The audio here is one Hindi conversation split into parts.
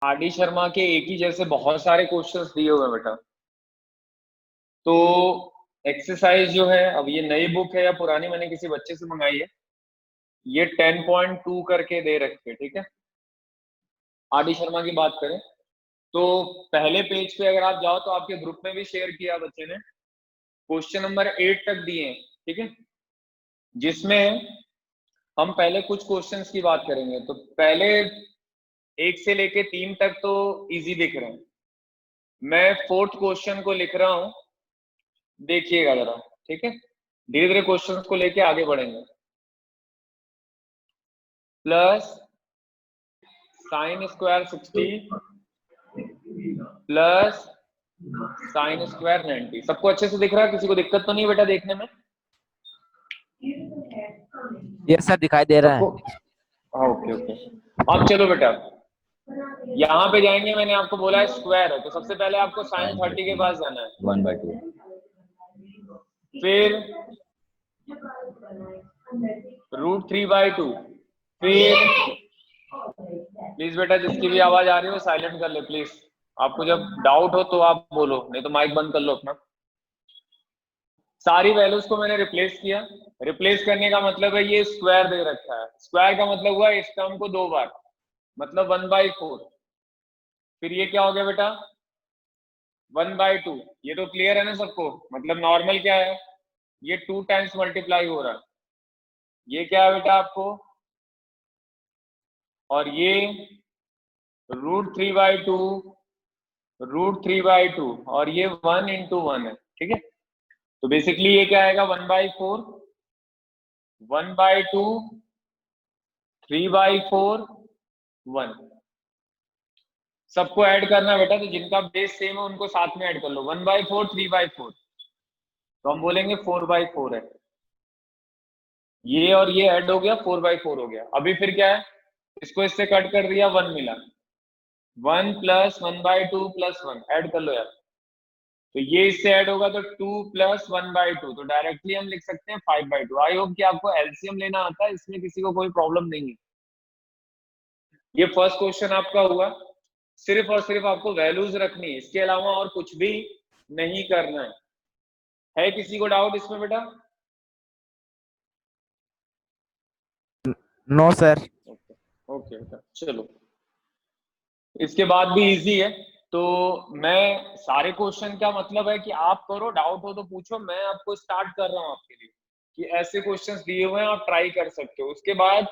आर डी शर्मा के एक ही जैसे बहुत सारे क्वेश्चंस दिए हुए हैं बेटा। तो एक्सरसाइज जो है, अब ये नई बुक है या पुरानी मैंने किसी बच्चे से मंगाई है, ये 10.2 करके दे रखे है, ठीक है। आर डी शर्मा की बात करें तो पहले पेज पे अगर आप जाओ तो आपके ग्रुप में भी शेयर किया बच्चे ने, क्वेश्चन नंबर 8 तक दिए हैं, ठीक है। जिसमें हम पहले कुछ क्वेश्चंस की बात करेंगे। तो पहले 1 से लेके 3 तक तो इजी दिख रहे हैं। मैं फोर्थ क्वेश्चन को लिख रहा हूं, देखिएगा जरा, ठीक है। धीरे धीरे क्वेश्चंस को लेके आगे बढ़ेंगे। Plus sine square 60 plus sine square 90। सबको अच्छे से दिख रहा है? किसी को दिक्कत तो नहीं बेटा देखने में? यस सर, दिखाई दे रहा सबको? है। हाँ, ओके ओके। अब चलो बेटा, यहाँ पे जाएंगे। मैंने आपको बोला है स्क्वायर है, तो सबसे पहले आपको साइन 30 के पास जाना है। 1/2। फिर √3/2। फिर प्लीज बेटा जिसकी भी आवाज आ रही हो साइलेंट कर ले प्लीज। आपको जब डाउट हो तो आप बोलो, नहीं तो माइक बंद कर लो अपना। सारी वैल्यूज को मैंने रिप्लेस किया। रिप्लेस करने का मतलब है ये स्क्वायर दे रखा है, स्क्वायर का मतलब हुआ इस टर्म को 2 बार, मतलब 1/4। फिर ये क्या हो गया बेटा? 1/2। ये तो क्लियर है ना सबको? मतलब नॉर्मल क्या है, ये 2 टाइम्स मल्टीप्लाई हो रहा है। ये क्या है बेटा आपको? और ये √3/2, √3/2, और ये 1 × 1 है, ठीक है। तो बेसिकली ये क्या आएगा? 1/4, 1/2, 3/4, 1। सबको ऐड करना है बेटा, तो जिनका बेस सेम है उनको साथ में ऐड कर लो। 1/4, 3/4, तो हम बोलेंगे 4/4 है। ये और ये ऐड हो गया, 4/4 हो गया। अभी फिर क्या है, इसको इससे कट कर दिया, 1 मिला। 1 + 1/2 + 1 ऐड कर लो यार। तो ये इससे ऐड होगा तो 2 + 1/2, तो डायरेक्टली हम लिख सकते हैं 5/2। आई होप कि आपको एलसीएम लेना आता है, इसमें किसी को कोई प्रॉब्लम नहीं है। ये फर्स्ट क्वेश्चन आपका हुआ। सिर्फ और सिर्फ आपको वैल्यूज रखनी है, इसके अलावा और कुछ भी नहीं करना है किसी को डाउट इसमें बेटा? No sir. ओके ओके बेटा, चलो। इसके बाद भी इजी है। तो मैं सारे क्वेश्चन का मतलब है कि आप करो, डाउट हो तो पूछो। मैं आपको स्टार्ट कर रहा हूँ आपके लिए कि ऐसे क्वेश्चंस दिए हुए हैं, आप ट्राई कर सकते हो। उसके बाद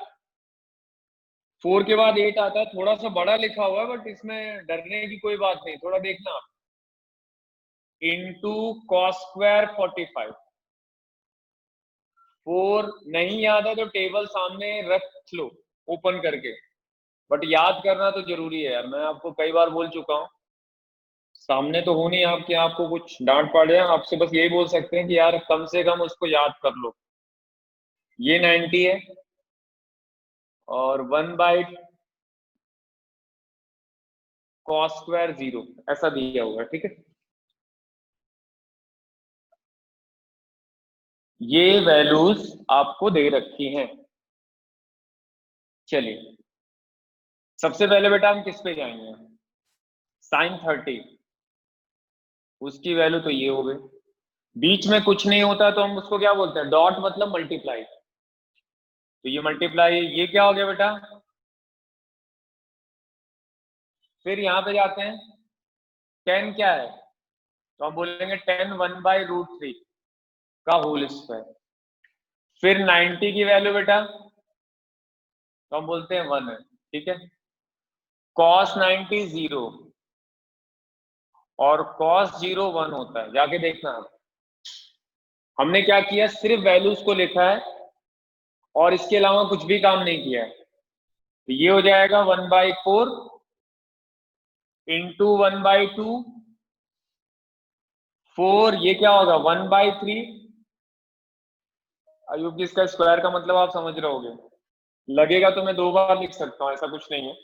4 के बाद 8 आता है, थोड़ा सा बड़ा लिखा हुआ है, बट इसमें डरने की कोई बात नहीं। थोड़ा देखना आप, × cos²45। 4 नहीं याद है तो टेबल सामने रख लो ओपन करके, बट याद करना तो जरूरी है यार। मैं आपको कई बार बोल चुका हूँ, सामने तो हो नहीं आपके, आपको कुछ डांट पड़ जाए, आपसे बस यही बोल सकते हैं कि यार कम से कम उसको याद कर लो। ये 90 है, और 1/cos² 0 ऐसा दिया हुआ है, ठीक है। ये वैल्यूज आपको दे रखी हैं। चलिए, सबसे पहले बेटा हम किस पे जाएंगे? साइन 30, उसकी वैल्यू तो ये हो गई। बीच में कुछ नहीं होता तो हम उसको क्या बोलते हैं? डॉट, मतलब मल्टीप्लाई। तो ये मल्टीप्लाई, ये क्या हो गया बेटा? फिर यहाँ पे जाते हैं, 10 क्या है? तो हम बोलेंगे 10 1/√3 का होल स्क्वायर। फिर 90 की वैल्यू बेटा, तो हम बोलते हैं 1 है, ठीक है। cos 90 0, और cos 0 1 होता है, जाके देखना आप। हमने क्या किया, सिर्फ वैल्यूज को लिखा है और इसके अलावा कुछ भी काम नहीं किया है। तो ये हो जाएगा 1/4 × 1/2, 4, ये क्या होगा? 1/3। अयुब जी, इसका स्क्वायर का मतलब आप समझ रहे होगे। लगेगा तो मैं 2 बार लिख सकता हूँ, ऐसा कुछ नहीं है,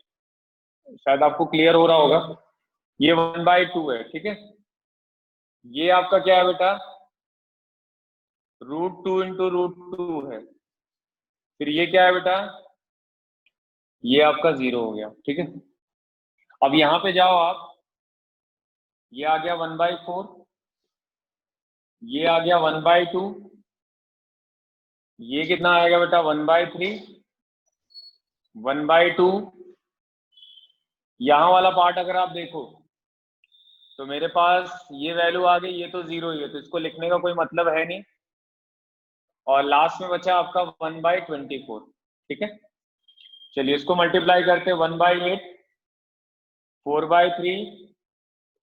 शायद आपको क्लियर हो रहा होगा। ये 1/2 है, ठीक है। ये आपका क्या है बेटा? √2 × √2 है। फिर ये क्या है बेटा? ये आपका 0 हो गया, ठीक है। अब यहाँ पे जाओ आप, ये आ गया 1/4, ये आ गया 1/2, ये कितना आएगा बेटा 1/3, 1/2। यहाँ वाला पार्ट अगर आप देखो तो मेरे पास ये वैल्यू आ गई, ये तो 0 ही है तो इसको लिखने का कोई मतलब है नहीं, और लास्ट में बचा आपका 1/24। ठीक है, चलिए इसको मल्टीप्लाई करते हैं, 1/8, 4/3,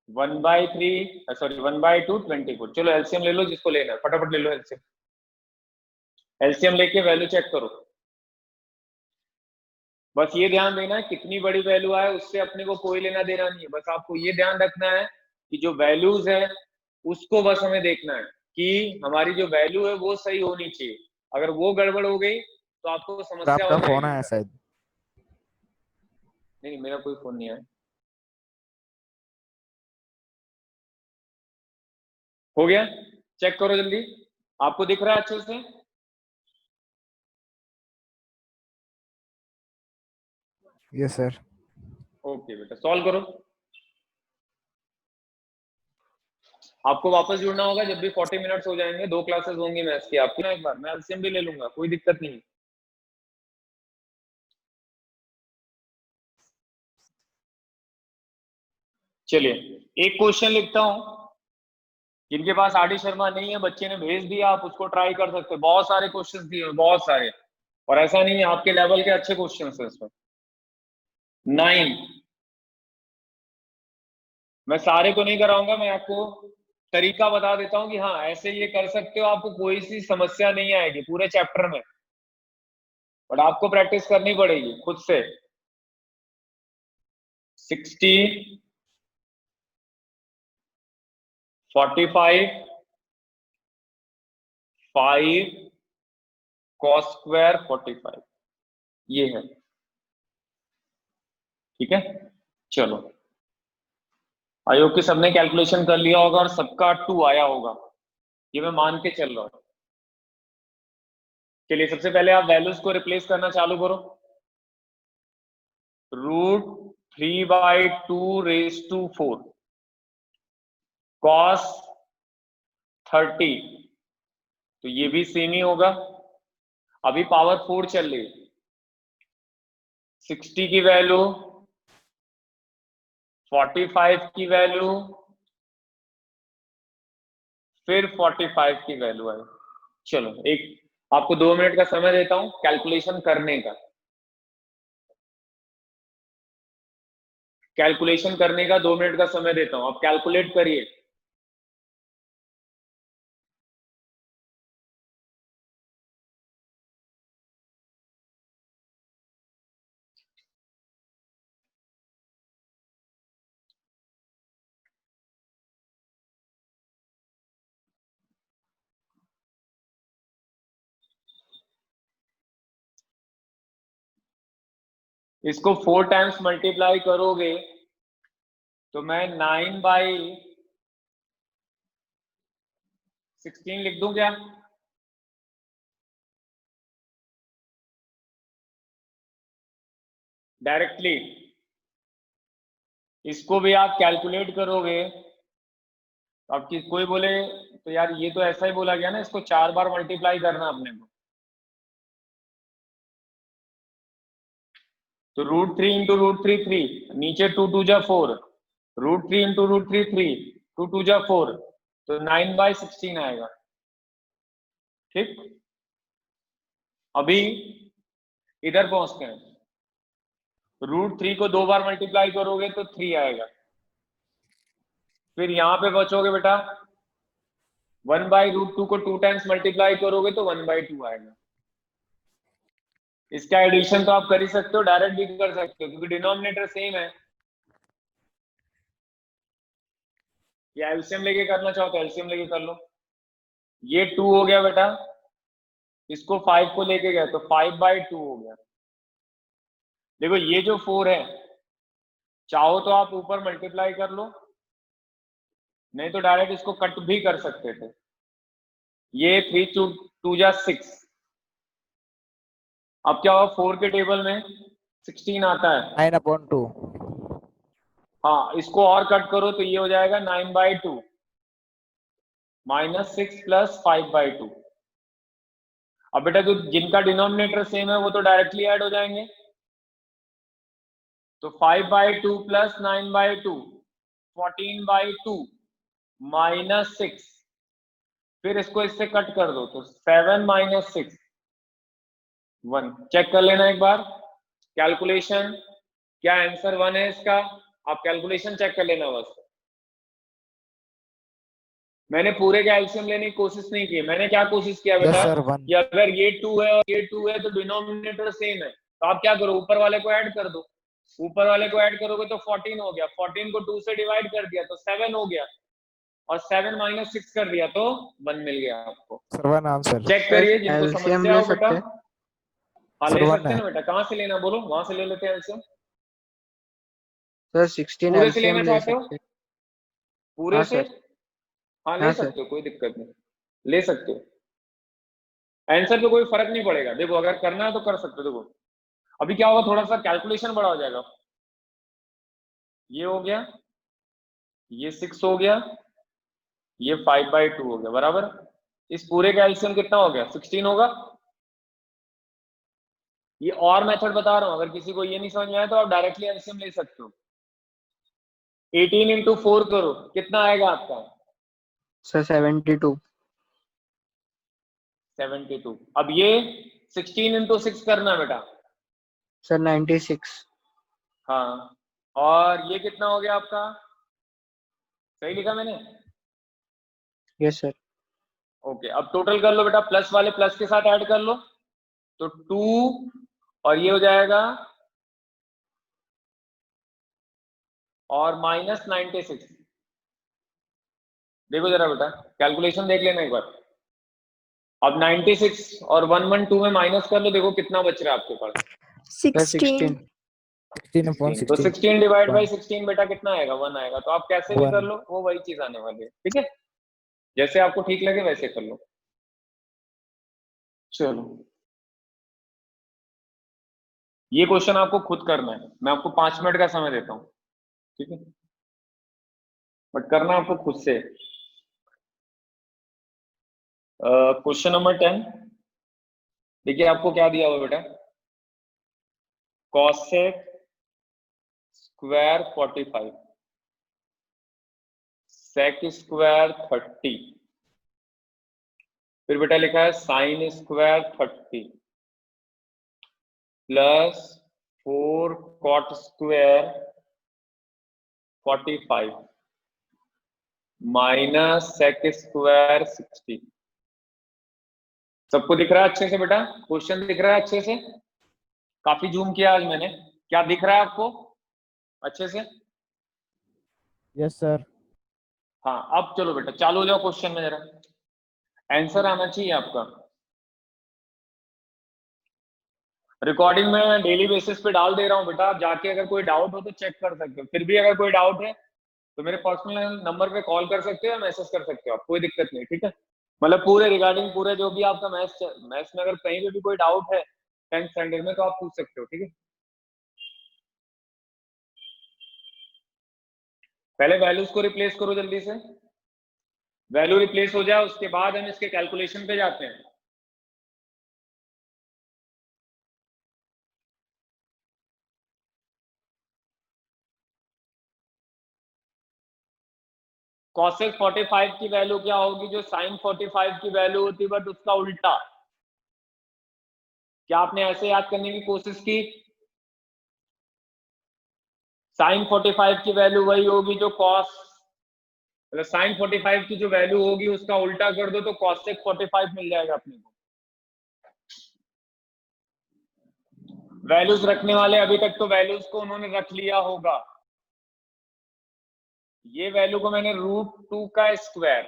1/3, सॉरी 1/2, 24। चलो एलसीएम ले लो, जिसको लेना है फटाफट ले लो एलसीएम। एलसीएम लेके वैल्यू चेक करो। बस ये ध्यान देना है कितनी बड़ी वैल्यू आए उससे अपने को कोई लेना देना नहीं है, बस आपको ये ध्यान रखना है कि जो वैल्यूज है उसको बस हमें देखना है कि हमारी जो वैल्यू है वो सही होनी चाहिए। अगर वो गड़बड़ हो गई तो आपको तो समस्या हो आपका फोन जाएगी आया बेटा। शायद। नहीं मेरा कोई फोन नहीं आया। हो गया, चेक करो जल्दी, आपको दिख रहा है अच्छे से? Yes sir. ओके बेटा, सॉल्व करो। आपको वापस जुड़ना होगा जब भी 40 मिनट्स हो जाएंगे, 2 क्लासेस होंगी मैथ्स की आपकी ना, एक बार मैं एलसीएम भी ले लूंगा, कोई दिक्कत नहीं। चलिए एक क्वेश्चन लिखता हूं, जिनके पास आर डी शर्मा नहीं है, बच्चे ने भेज दिया, आप उसको ट्राई कर सकते हो। बहुत सारे क्वेश्चंस दिए हैं, बहुत सारे, और ऐसा नहीं है, आपके लेवल के अच्छे क्वेश्चंस हैं इसमें। 9, मैं सारे को नहीं कराऊंगा, मैं आपको तरीका बता देता हूं कि हाँ ऐसे ये कर सकते हो, आपको कोई सी समस्या नहीं आएगी पूरे चैप्टर में, बट आपको प्रैक्टिस करनी पड़ेगी खुद से। 60, 45, 5 cos स्क्वायर 45, ये है। ठीक है, चलो आई होप कि सबने कैलकुलेशन कर लिया होगा और सबका 2 आया होगा, ये मैं मान के चल रहा हूं। चलिए सबसे पहले आप वैल्यूज को रिप्लेस करना चालू करो। √3/2 cos 30, तो ये भी सेम ही होगा। अभी पावर 4 चल रही है, 60 की वैल्यू, 45 की वैल्यू, फिर 45 की वैल्यू आई। चलो एक आपको 2 मिनट का समय देता हूं कैलकुलेशन करने का, कैलकुलेशन करने का 2 मिनट का समय देता हूं, आप कैलकुलेट करिए। इसको 4 टाइम्स मल्टीप्लाई करोगे तो मैं 9/16 लिख दूं क्या? डायरेक्टली इसको भी आप कैलकुलेट करोगे। अब कि कोई बोले तो यार ये तो ऐसा ही बोला गया ना, इसको 4 बार मल्टीप्लाई करना अपने को, तो √3 इंटू √3 3, नीचे 2 2 जा 4, √3 इंटू √3 3, 2 2 जा 4, तो 9/16 आएगा। ठीक, अभी इधर पहुंचते हैं, √3 को 2 बार मल्टीप्लाई करोगे तो 3 आएगा, फिर यहां पे बचोगे बेटा 1/√2 को 2 टाइम्स मल्टीप्लाई करोगे तो 1/2 आएगा। इसका एडिशन तो आप कर ही सकते हो, डायरेक्ट भी कर सकते हो क्योंकि डिनोमिनेटर सेम है, या एलसीएम लेके करना चाहो तो एलसीएम लेके कर लो। ये 2 हो गया बेटा, इसको 5 को लेके गए तो 5/2 हो गया। देखो ये जो 4 है, चाहो तो आप ऊपर मल्टीप्लाई कर लो, नहीं तो डायरेक्ट इसको कट भी कर सकते थे। ये 3 2 जा 6, अब क्या होगा 4 के टेबल में 16 आता है, 9/2। हाँ, इसको और कट करो तो ये हो जाएगा 9/2 माइनस 6 प्लस 5/2। अब बेटा जो जिनका डिनोमिनेटर सेम है वो तो डायरेक्टली ऐड हो जाएंगे, तो 5/2 प्लस 9/2 14/2 माइनस 6, फिर इसको इससे कट कर दो तो 7 माइनस 6 1। चेक कर लेना एक बार कैलकुलेशन, क्या आंसर 1 है इसका? आप कैलकुलेशन चेक कर लेना बस। मैंने पूरे का एलसीएम लेने की कोशिश नहीं की, मैंने क्या कोशिश किया यस बेटा सर 1। कि अगर ये 2 है और ये 2 है तो डिनोमिनेटर सेम है, तो आप क्या करो, ऊपर वाले को ऐड कर दो। ऊपर वाले को ऐड करोगे तो 14 हो गया, 14 को 2 से डिवाइड कर दिया तो 7 हो गया, और 7 माइनस 6 कर दिया तो 1 मिल गया आपको। Sir 1 answer. चेक करिए जिनको एलसीएम समस्या ले हो बेटा। सकते हैं? हाँ सर ले 1 सकते हैं है ना बेटा, कहाँ से लेना बोलो, वहां से ले लेते हैं एलसीएम। सर 16 पूरे से एलसीएम लेना ले चाहते हो? सकते हैं? पूरे हाँ से? सर। हाँ ले हाँ सर। सकते हो, कोई दिक्कत नहीं, ले सकते हो। आंसर पे कोई फर्क नहीं पड़ेगा, देखो अगर करना है तो कर सकते हो। देखो अभी क्या होगा, थोड़ा सा कैलकुलेशन बड़ा हो जाएगा। ये हो गया, ये 6 हो गया, ये 5/2 हो गया, बराबर। इस पूरे का एलसीएम कितना हो गया? 16 होगा। ये और मेथड बता रहा हूं, अगर किसी को ये नहीं समझ में आया तो आप डायरेक्टली एलसीएम ले सकते हो। 18 इंटू 4 करो, कितना आएगा आपका? सर 72। 72। अब ये 16 इंटू 6 करना बेटा। सर 96। हाँ, और ये कितना हो गया आपका? सही लिखा मैंने? Yes sir. ओके, अब टोटल कर लो बेटा, प्लस वाले प्लस के साथ ऐड कर लो तो 2, और ये हो जाएगा और माइनस 96। देखो जरा बेटा कैलकुलेशन देख लेना एक बार। अब 96 और 112 में माइनस कर लो, देखो कितना बच रहा है आपके पास? Sir 16 16 upon 16। तो 16 16 डिवाइड बाई 1 16 बेटा कितना आएगा? 1 आएगा। तो आप कैसे भी 1 कर लो, वो वही चीज आने वाली है, ठीक है? जैसे आपको ठीक लगे वैसे कर लो। चलो ये क्वेश्चन आपको खुद करना है, मैं आपको 5 मिनट का समय देता हूँ, ठीक है? बट करना आपको खुद से। क्वेश्चन नंबर 10, देखिए आपको क्या दिया हुआ बेटा, cosec स्क्वायर 45, sec स्क्वायर 30, फिर बेटा लिखा है sine square 30 plus 4 cot square 45 minus sec square 60। सबको दिख रहा है अच्छे से बेटा? क्वेश्चन दिख रहा है अच्छे से? काफी जूम किया आज मैंने, क्या दिख रहा है आपको अच्छे से? Yes sir. हाँ, अब चलो बेटा चालू हो जाओ क्वेश्चन में, जरा आंसर आना चाहिए आपका। रिकॉर्डिंग में डेली बेसिस पे डाल दे रहा हूँ बेटा, आप जाके अगर कोई डाउट हो तो चेक कर सकते हो। फिर भी अगर कोई डाउट है तो मेरे पर्सनल नंबर पे कॉल कर सकते हो या मैसेज कर सकते हो आप, कोई दिक्कत नहीं, ठीक है? मतलब पूरे रिगार्डिंग पूरे जो भी आपका मैथ्स में अगर कहीं पे भी कोई डाउट है 10th स्टैंडर्ड में तो आप पूछ सकते हो, ठीक है? पहले वैल्यूज को रिप्लेस करो जल्दी से, वैल्यू रिप्लेस हो जाए उसके बाद हम इसके कैलकुलेशन पे जाते हैं। cosec 45 की वैल्यू क्या होगी? जो sin 45 की वैल्यू होती है बट उसका उल्टा। क्या आपने ऐसे याद करने की कोशिश की? sin 45 की वैल्यू वही होगी जो cos, मतलब sin 45 की जो वैल्यू होगी उसका उल्टा कर दो तो cosec 45 मिल जाएगा अपने को। वैल्यूज रखने वाले अभी तक तो वैल्यूज को उन्होंने रख लिया होगा। ये वैल्यू को मैंने √2 का स्क्वायर,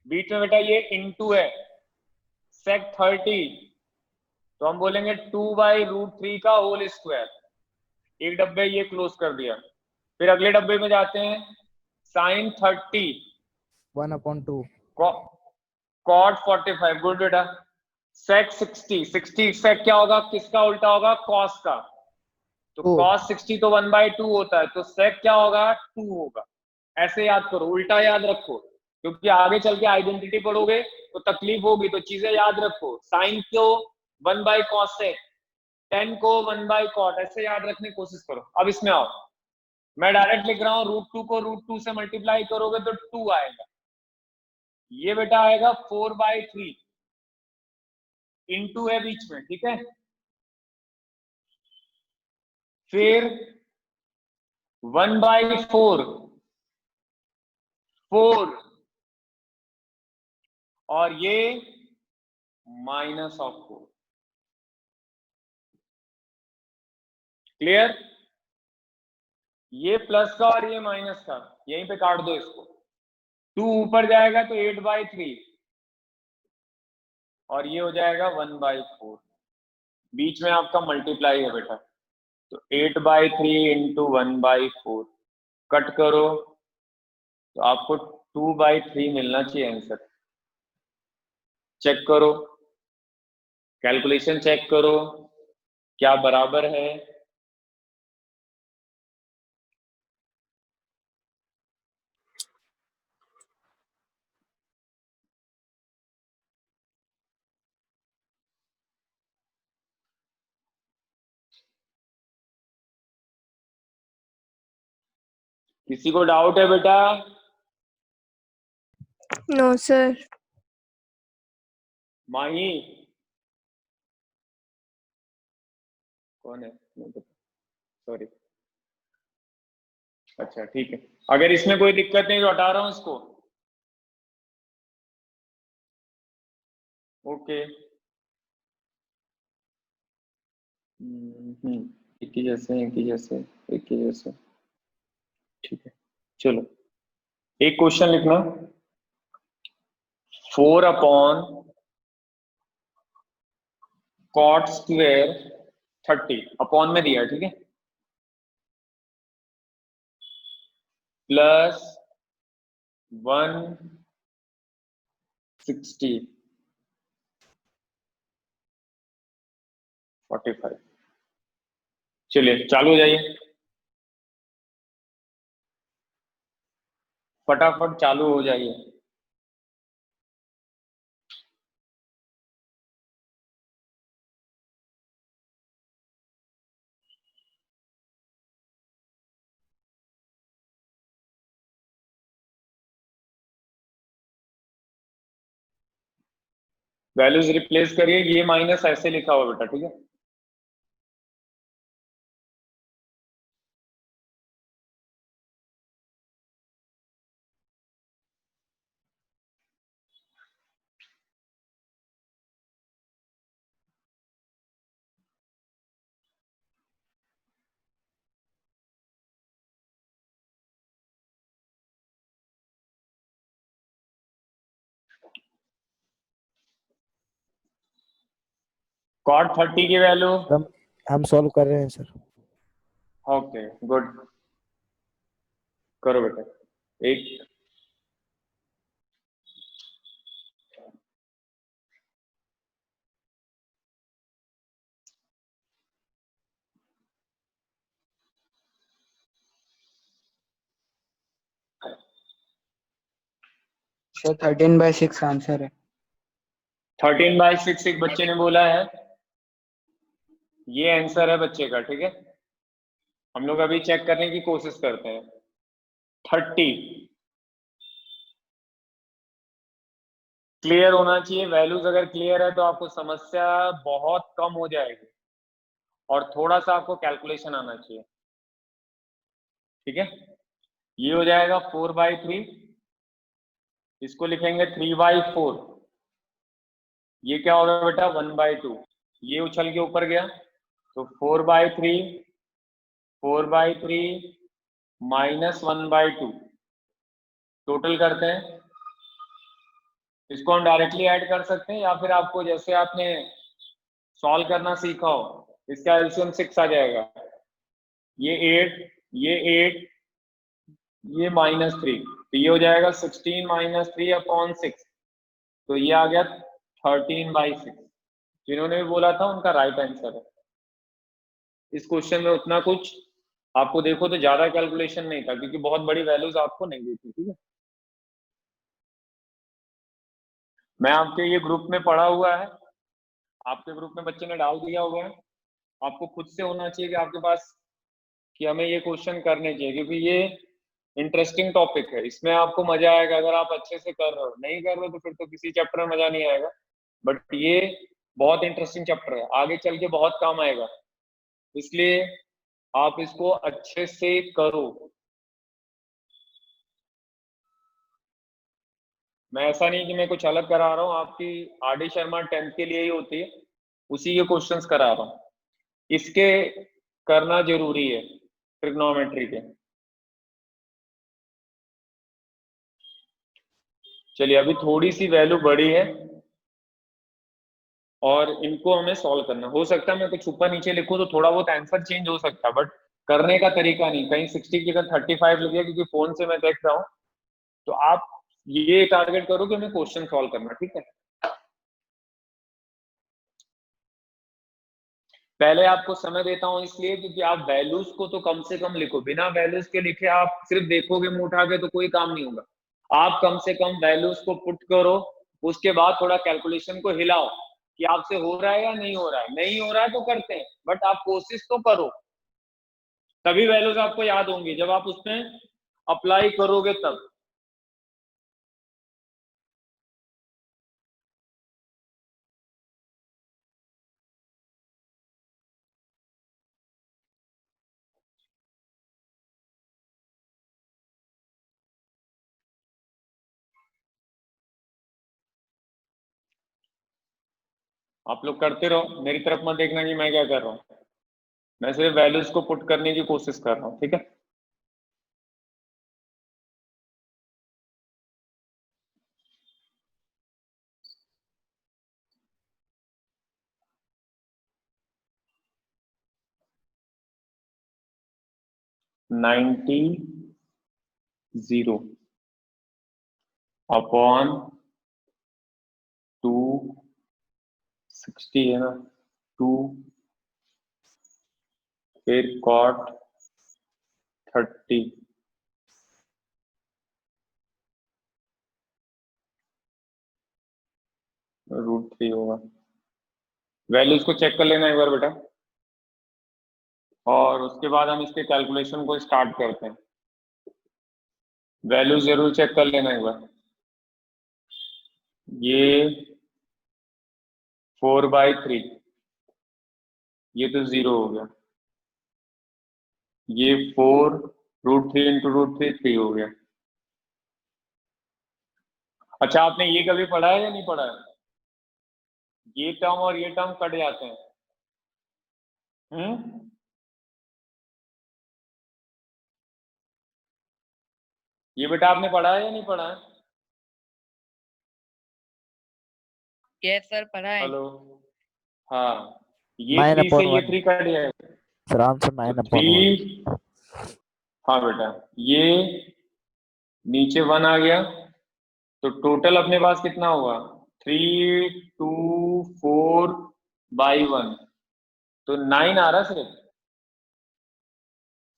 बीच में बेटा ये इनटू है sec 30, तो हम बोलेंगे 2/√3 का होल स्क्वायर। एक डब्बे ये क्लोज कर दिया, फिर अगले डब्बे में जाते हैं sin 30 1/2 cot 45, गुड बेटा। sec 60 sec क्या होगा? किसका उल्टा होगा? cos का, तो Two. cos 60 तो 1/2 होता है, तो sec क्या होगा, 2 होगा। ऐसे याद करो, उल्टा याद रखो, क्योंकि आगे चल के आइडेंटिटी पढ़ोगे तो तकलीफ होगी, तो चीजें याद रखो। साइन को 1/cos sec, tan को 1/cot, ऐसे याद रखने की कोशिश करो। अब इसमें आओ, मैं डायरेक्ट लिख रहा हूँ, √2 को √2 से मल्टीप्लाई करोगे तो 2 आएगा। ये बेटा आएगा 4/3, इंटू है बीच में, ठीक है। फिर 1/4, 4, और ये -4। क्लियर? ये प्लस का और ये माइनस का, यहीं पे काट दो इसको। 2 ऊपर जाएगा तो 8/3, और ये हो जाएगा 1/4। बीच में आपका मल्टीप्लाई है बेटा, तो 8/3 इंटू 1/4 कट करो तो आपको 2/3 मिलना चाहिए आंसर। चेक करो, कैलकुलेशन चेक करो, क्या बराबर है। किसी को डाउट है बेटा? No sir. माही कौन है? सॉरी, अच्छा ठीक है। अगर इसमें कोई दिक्कत नहीं तो हटा रहा हूं इसको। ओके, एक ही जैसे, एक ही जैसे, एक ही जैसे, ठीक है। चलो एक क्वेश्चन लिखना, 4/cot स्क्वायर 30 अपॉन में दिया है, ठीक है, प्लस 160 45। चलिए चालू हो जाइए, फटाफट चालू हो जाइए। वैल्यूज रिप्लेस करिए, ये माइनस ऐसे लिखा हुआ बेटा, ठीक है। cot 30 की वैल्यू, हम सॉल्व कर रहे हैं सर। ओके गुड, करो बेटा। एक सर 13/6 आंसर है। 13/6 एक बच्चे ने बोला है, ये आंसर है बच्चे का, ठीक है। हम लोग अभी चेक करने की कोशिश करते हैं। 30 क्लियर होना चाहिए, वैल्यूज अगर क्लियर है तो आपको समस्या बहुत कम हो जाएगी, और थोड़ा सा आपको कैलकुलेशन आना चाहिए, ठीक है। ये हो जाएगा 4/3, इसको लिखेंगे 3/4, ये क्या होगा बेटा 1/2, ये उछल के ऊपर गया तो 4/3, 4/3 -1/2, टोटल करते हैं। इसको हम डायरेक्टली ऐड कर सकते हैं, या फिर आपको जैसे आपने सॉल्व करना सीखा हो, इसका एलसीएम 6 आ जाएगा, ये 8, ये 8, ये -3, तो ये हो जाएगा 16 - 3 अपॉन 6, तो ये आ गया 13/6। जिन्होंने भी बोला था उनका राइट आंसर है। इस क्वेश्चन में उतना कुछ आपको देखो तो ज्यादा कैलकुलेशन नहीं था, क्योंकि बहुत बड़ी वैल्यूज आपको नहीं दी थी। ठीक है, मैं आपके ये ग्रुप में पढ़ा हुआ है, आपके ग्रुप में बच्चे ने डाल दिया हुआ है, आपको खुद से होना चाहिए कि आपके पास कि हमें ये क्वेश्चन करने चाहिए, क्योंकि ये इंटरेस्टिंग टॉपिक है, इसमें आपको मजा आएगा अगर आप अच्छे से कर रहे हो। नहीं कर रहे हो तो फिर तो किसी चैप्टर में मजा नहीं आएगा, बट ये बहुत इंटरेस्टिंग चैप्टर है, आगे चल के बहुत काम आएगा, इसलिए आप इसको अच्छे से करो। मैं ऐसा नहीं कि मैं कुछ अलग करा रहा हूँ, आपकी आर.डी. शर्मा 10th के लिए ही होती है, उसी के क्वेश्चंस करा रहा हूँ, इसके करना जरूरी है ट्रिग्नोमेट्री के। चलिए, अभी थोड़ी सी वैल्यू बड़ी है और इनको हमें सॉल्व करना। हो सकता है मैं कुछ ऊपर नीचे लिखूं तो थोड़ा बहुत आंसर चेंज हो सकता है, बट करने का तरीका नहीं, कहीं 60 की जगह 35 लिख दिया क्योंकि फोन से मैं देख रहा हूँ। तो आप ये टारगेट करो कि हमें क्वेश्चन सॉल्व करना। ठीक है, पहले आपको समय देता हूं इसलिए क्योंकि आप वैल्यूज को तो कम से कम लिखो, बिना वैल्यूज के लिखे आप सिर्फ देखोगे मुंह उठा के तो कोई काम नहीं होगा। आप कम से कम वैल्यूज को पुट करो, उसके बाद थोड़ा कैलकुलेशन को हिलाओ कि आपसे हो रहा है या नहीं हो रहा है। नहीं हो रहा है तो करते हैं, बट आप कोशिश तो करो, तभी वैल्यूज आपको याद होंगी जब आप उसमें अप्लाई करोगे तब। आप लोग करते रहो, मेरी तरफ मत देखना कि मैं क्या कर रहा हूँ, मैं सिर्फ वैल्यूज को पुट करने की कोशिश कर रहा हूँ। ठीक है, नाइन्टी जीरो अपॉन 260 है ना, 2 फिर कॉट 30 √3 होगा। वैल्यूज को चेक कर लेना एक बार बेटा, और उसके बाद हम इसके कैलकुलेशन को स्टार्ट करते हैं। वैल्यू जरूर चेक कर लेना एक बार। ये 4/3, ये तो 0 हो गया। ये 4 √3 इंटू √3 3 हो गया। अच्छा, आपने ये कभी पढ़ा है या नहीं पढ़ा है? ये टर्म और ये टर्म कट जाते हैं। ये बेटा आपने पढ़ा है या नहीं पढ़ा है? यस सर, पढ़ा है। हेलो, हाँ, ये 3 से ये 9/1 3 कट जाएगा सर, आंसर तो 9/1। 3। हाँ बेटा, ये नीचे 1 आ गया, तो टोटल अपने पास कितना हुआ? 3/2/4/1, तो 9 आ रहा सिर्फ।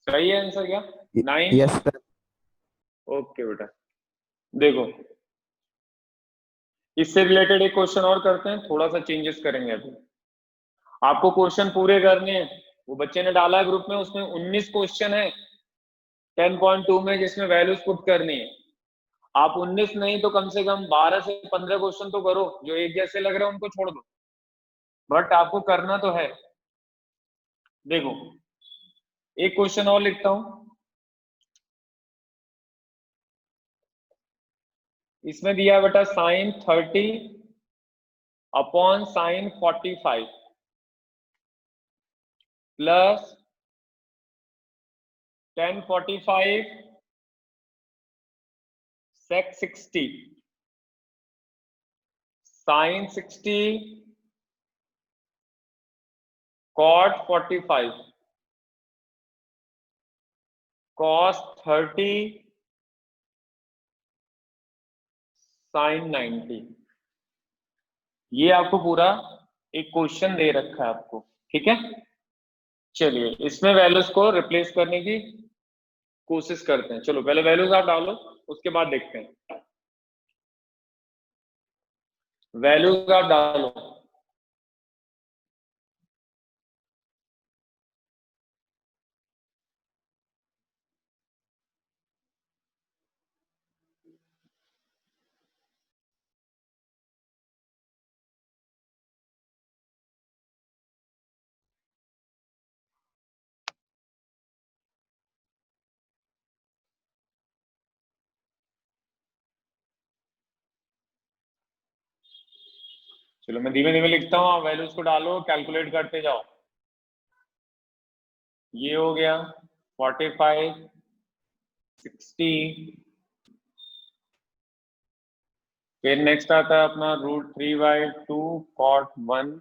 सही है आंसर क्या? 9। Yes sir. ओके बेटा, देखो इससे रिलेटेड एक क्वेश्चन और करते हैं, थोड़ा सा चेंजेस करेंगे अभी। आपको क्वेश्चन पूरे करने हैं, वो बच्चे ने डाला है ग्रुप में, उसमें 19 क्वेश्चन है 10.2 में, जिसमें वैल्यूज पुट करनी है। आप 19 नहीं तो कम से कम 12 से 15 क्वेश्चन तो करो, जो एक जैसे लग रहे हैं उनको छोड़ दो, बट आपको करना तो है। देखो, एक क्वेश्चन और लिखता हूं, इसमें दिया है बेटा sin 30 upon sin 45 plus 1045 sec 60 sin 60 cot 45 cos 30 sin 90। ये आपको पूरा एक क्वेश्चन दे रखा है आपको। ठीक है, चलिए इसमें वैल्यूज को रिप्लेस करने की कोशिश करते हैं। चलो पहले वैल्यूज आप डालो, उसके बाद देखते हैं। वैल्यूज आप डालो। चलो मैं धीमे धीमे लिखता हूँ, आप वैल्यूज को डालो, कैलकुलेट करते जाओ। ये हो गया 45, 60, फिर नेक्स्ट आता है अपना √3/2 cot 1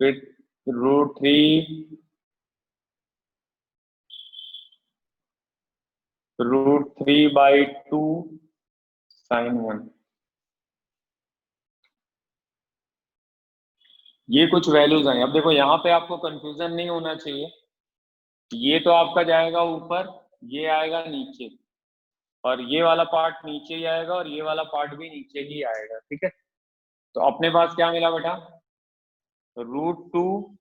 फिर √3/2 sin 1। ये कुछ वैल्यूज हैं। अब देखो यहाँ पे आपको कंफ्यूजन नहीं होना चाहिए। ये तो आपका जाएगा ऊपर, ये आएगा नीचे, और ये वाला पार्ट नीचे ही आएगा और ये वाला पार्ट भी नीचे ही आएगा। ठीक है, तो अपने पास क्या मिला बेटा? √2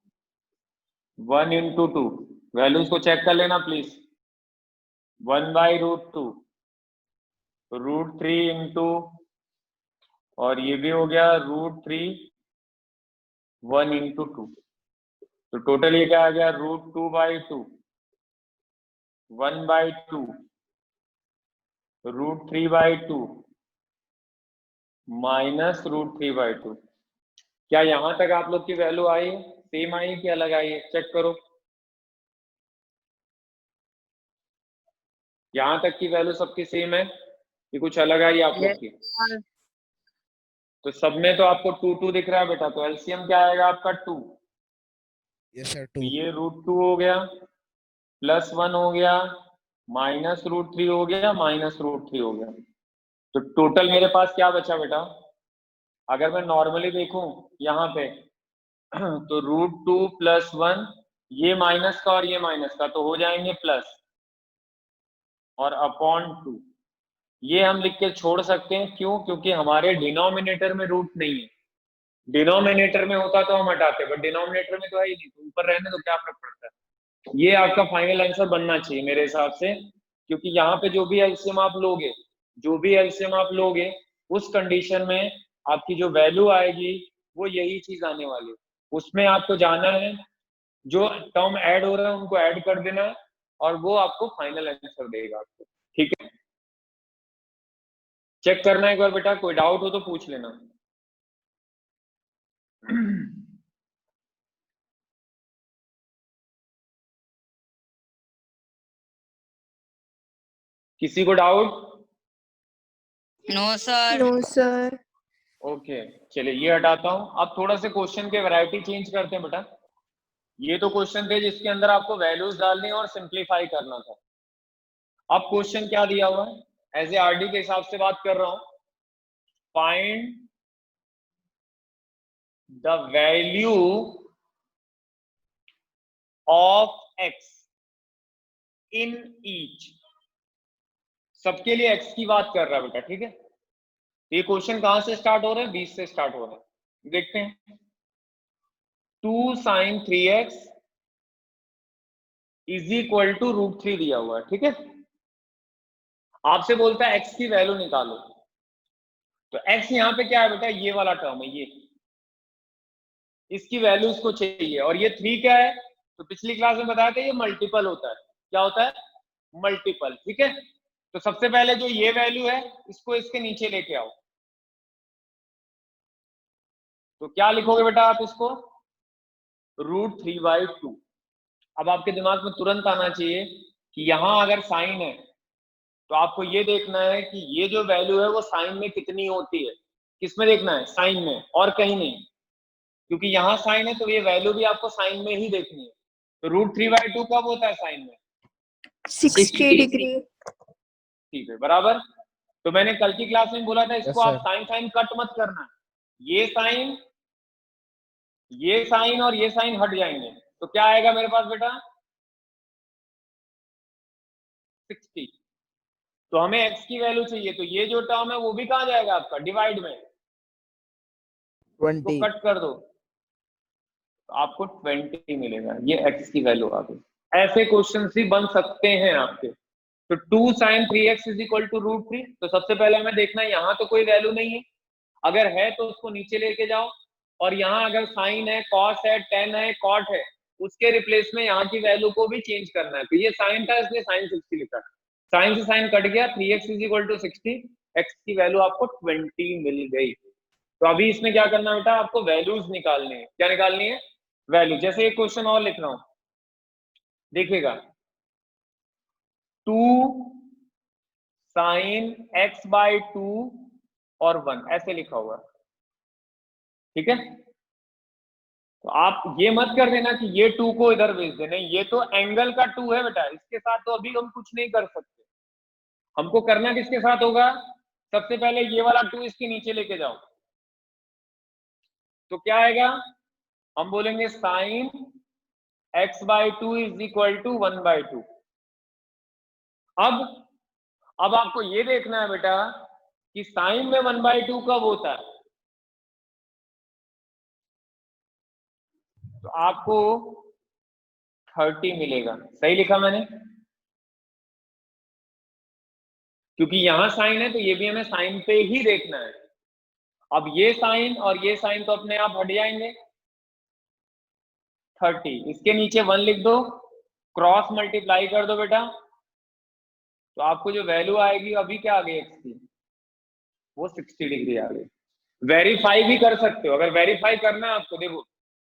1 × 2। वैल्यूज को चेक कर लेना प्लीज। 1/√2 √3 इंटू, और ये भी हो गया √3 1 × 2। तो टोटल ये क्या आ गया? √2/2 1/2 √3/2 माइनस √3/2। क्या यहां तक आप लोग की वैल्यू आई है? सेम आई है कि अलग आई है? चेक करो। यहां तक की वैल्यू सबकी सेम है कि कुछ अलग आई आप लोग की? तो सब में तो आपको 2 2 दिख रहा है बेटा, तो एलसीएम क्या आएगा आपका? 2। यस सर, तो 2। ये √2 हो गया, +1 हो गया, -√3 हो गया, -√3 हो गया। तो टोटल मेरे पास क्या बचा बेटा? अगर मैं नॉर्मली देखूं यहाँ पे तो √2 + 1, ये माइनस का और ये माइनस का तो हो जाएंगे प्लस, और अपॉन 2 ये हम लिख के छोड़ सकते हैं। क्यों? क्योंकि हमारे डिनोमिनेटर में रूट नहीं है। डिनोमिनेटर में होता तो हम हटाते, बट डिनोमिनेटर में तो है ही नहीं, तो ऊपर रहने तो क्या फर्क पड़ता है। ये आपका फाइनल आंसर बनना चाहिए मेरे हिसाब से, क्योंकि यहाँ पे जो भी एलसीएम आप लोगे, जो भी एलसीएम आप लोगे, उस कंडीशन में आपकी जो वैल्यू आएगी वो यही चीज आने वाली है। उसमें आपको जाना है, जो टर्म ऐड हो रहा है उनको ऐड कर देना है, और वो आपको फाइनल आंसर देगा आपको। ठीक है, चेक करना एक बार बेटा, कोई डाउट हो तो पूछ लेना। किसी को doubt? No sir. No sir. Okay, चलिए ये हटाता हूं। अब थोड़ा से क्वेश्चन के वैरायटी चेंज करते हैं बेटा। ये तो क्वेश्चन थे जिसके अंदर आपको वैल्यूज डालनी और सिंप्लीफाई करना था। अब क्वेश्चन क्या दिया हुआ है? एज ए आरडी के हिसाब से बात कर रहा हूं। Find the value of x in each. सबके लिए एक्स की बात कर रहा है बेटा। ठीक है, ये क्वेश्चन कहां से स्टार्ट हो रहा है? 20 से स्टार्ट हो रहा है। देखते हैं। 2 sin 3x is equal to √3 दिया हुआ है। ठीक है, आपसे बोलता है एक्स की वैल्यू निकालो। तो एक्स यहाँ पे क्या है बेटा? ये वाला टर्म है, ये इसकी वैल्यू इसको चाहिए। और ये 3 क्या है? तो पिछली क्लास में बताया था ये मल्टीपल होता है। क्या होता है? मल्टीपल। ठीक है, तो सबसे पहले जो ये वैल्यू है इसको इसके नीचे लेके आओ। तो क्या लिखोगे बेटा आप इसको? √3/2। अब आपके दिमाग में तुरंत आना चाहिए कि यहां अगर साइन है तो आपको ये देखना है कि ये जो वैल्यू है वो साइन में कितनी होती है। किसमें देखना है? साइन में, और कहीं नहीं। क्योंकि यहाँ साइन है तो ये वैल्यू भी आपको साइन में ही देखनी है। तो √3/2 कब होता है साइन में? 60 डिग्री। ठीक है, बराबर। तो मैंने कल की क्लास में बोला था इसको Yes, आप sir. साइन साइन कट मत करना। ये साइन और ये साइन हट जाएंगे, तो क्या आएगा मेरे पास बेटा 60। तो हमें x की वैल्यू चाहिए, तो ये जो टर्म है वो भी कहाँ जाएगा आपका डिवाइड में, तो 20. कट कर दो तो आपको 20 मिलेगा। ये x की वैल्यू आ गई। ऐसे क्वेश्चन भी बन सकते हैं आपके। तो 2 sin 3x is equal to √3। तो सबसे पहले हमें देखना है यहाँ तो कोई वैल्यू नहीं है, अगर है तो उसको नीचे लेके जाओ, और यहाँ अगर साइन है, कॉस है, टेन है, कॉट है, उसके रिप्लेस में यहाँ की वैल्यू को भी चेंज करना है। तो ये साइन था इसलिए साइन 60 लिखा, साइन से साइन कट गया, 3x is equal to 60, x की वैल्यू आपको 20 मिल गई। तो अभी इसमें क्या करना है बेटा, आपको वैल्यूज निकालनी है। क्या निकालनी है? वैल्यू। जैसे एक क्वेश्चन और लिख रहा हूं, देखिएगा 2 sin x/2 और 1 ऐसे लिखा हुआ, ठीक है। तो आप ये मत कर देना कि ये 2 को इधर भेज देना, ये तो एंगल का 2 है बेटा, इसके साथ तो अभी हम कुछ नहीं कर सकते। हमको करना किसके साथ होगा, सबसे पहले ये वाला 2 इसके नीचे लेके जाओ, तो क्या आएगा, हम बोलेंगे sign x/2 is equal to 1/2। अब आपको ये देखना है बेटा कि साइन में 1/2 कब होता है, तो आपको 30 मिलेगा। सही लिखा मैंने? क्योंकि यहां साइन है तो ये भी हमें साइन पे ही देखना है। अब ये साइन और ये साइन तो अपने आप हट जाएंगे, 30 इसके नीचे 1 लिख दो, क्रॉस मल्टीप्लाई कर दो बेटा, तो आपको जो वैल्यू आएगी अभी क्या आ गई x की, वो 60 डिग्री आ गई। वेरीफाई भी कर सकते हो, अगर वेरीफाई करना है आपको, देखो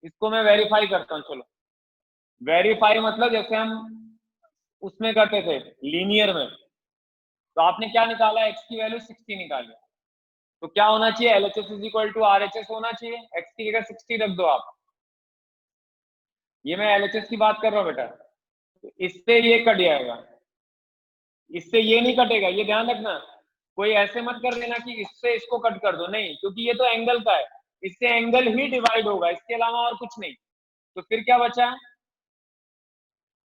इसको मैं वेरीफाई करता हूँ। चलो वेरीफाई मतलब जैसे हम उसमें करते थे लीनियर में, तो आपने क्या निकाला, x की वैल्यू 60 निकाली, तो क्या होना चाहिए, LHS is equal to RHS होना चाहिए, x की जगह 60 रख दो आप। ये मैं LHS की बात कर रहा हूँ बेटा, तो इससे ये कट जाएगा, इससे ये नहीं कटेगा, ये ध्यान रखना। कोई ऐसे मत कर देना कि इससे इसको कट कर दो, नहीं, क्योंकि ये तो एंगल का है, इससे एंगल ही डिवाइड होगा, इसके अलावा और कुछ नहीं। तो फिर क्या बचा,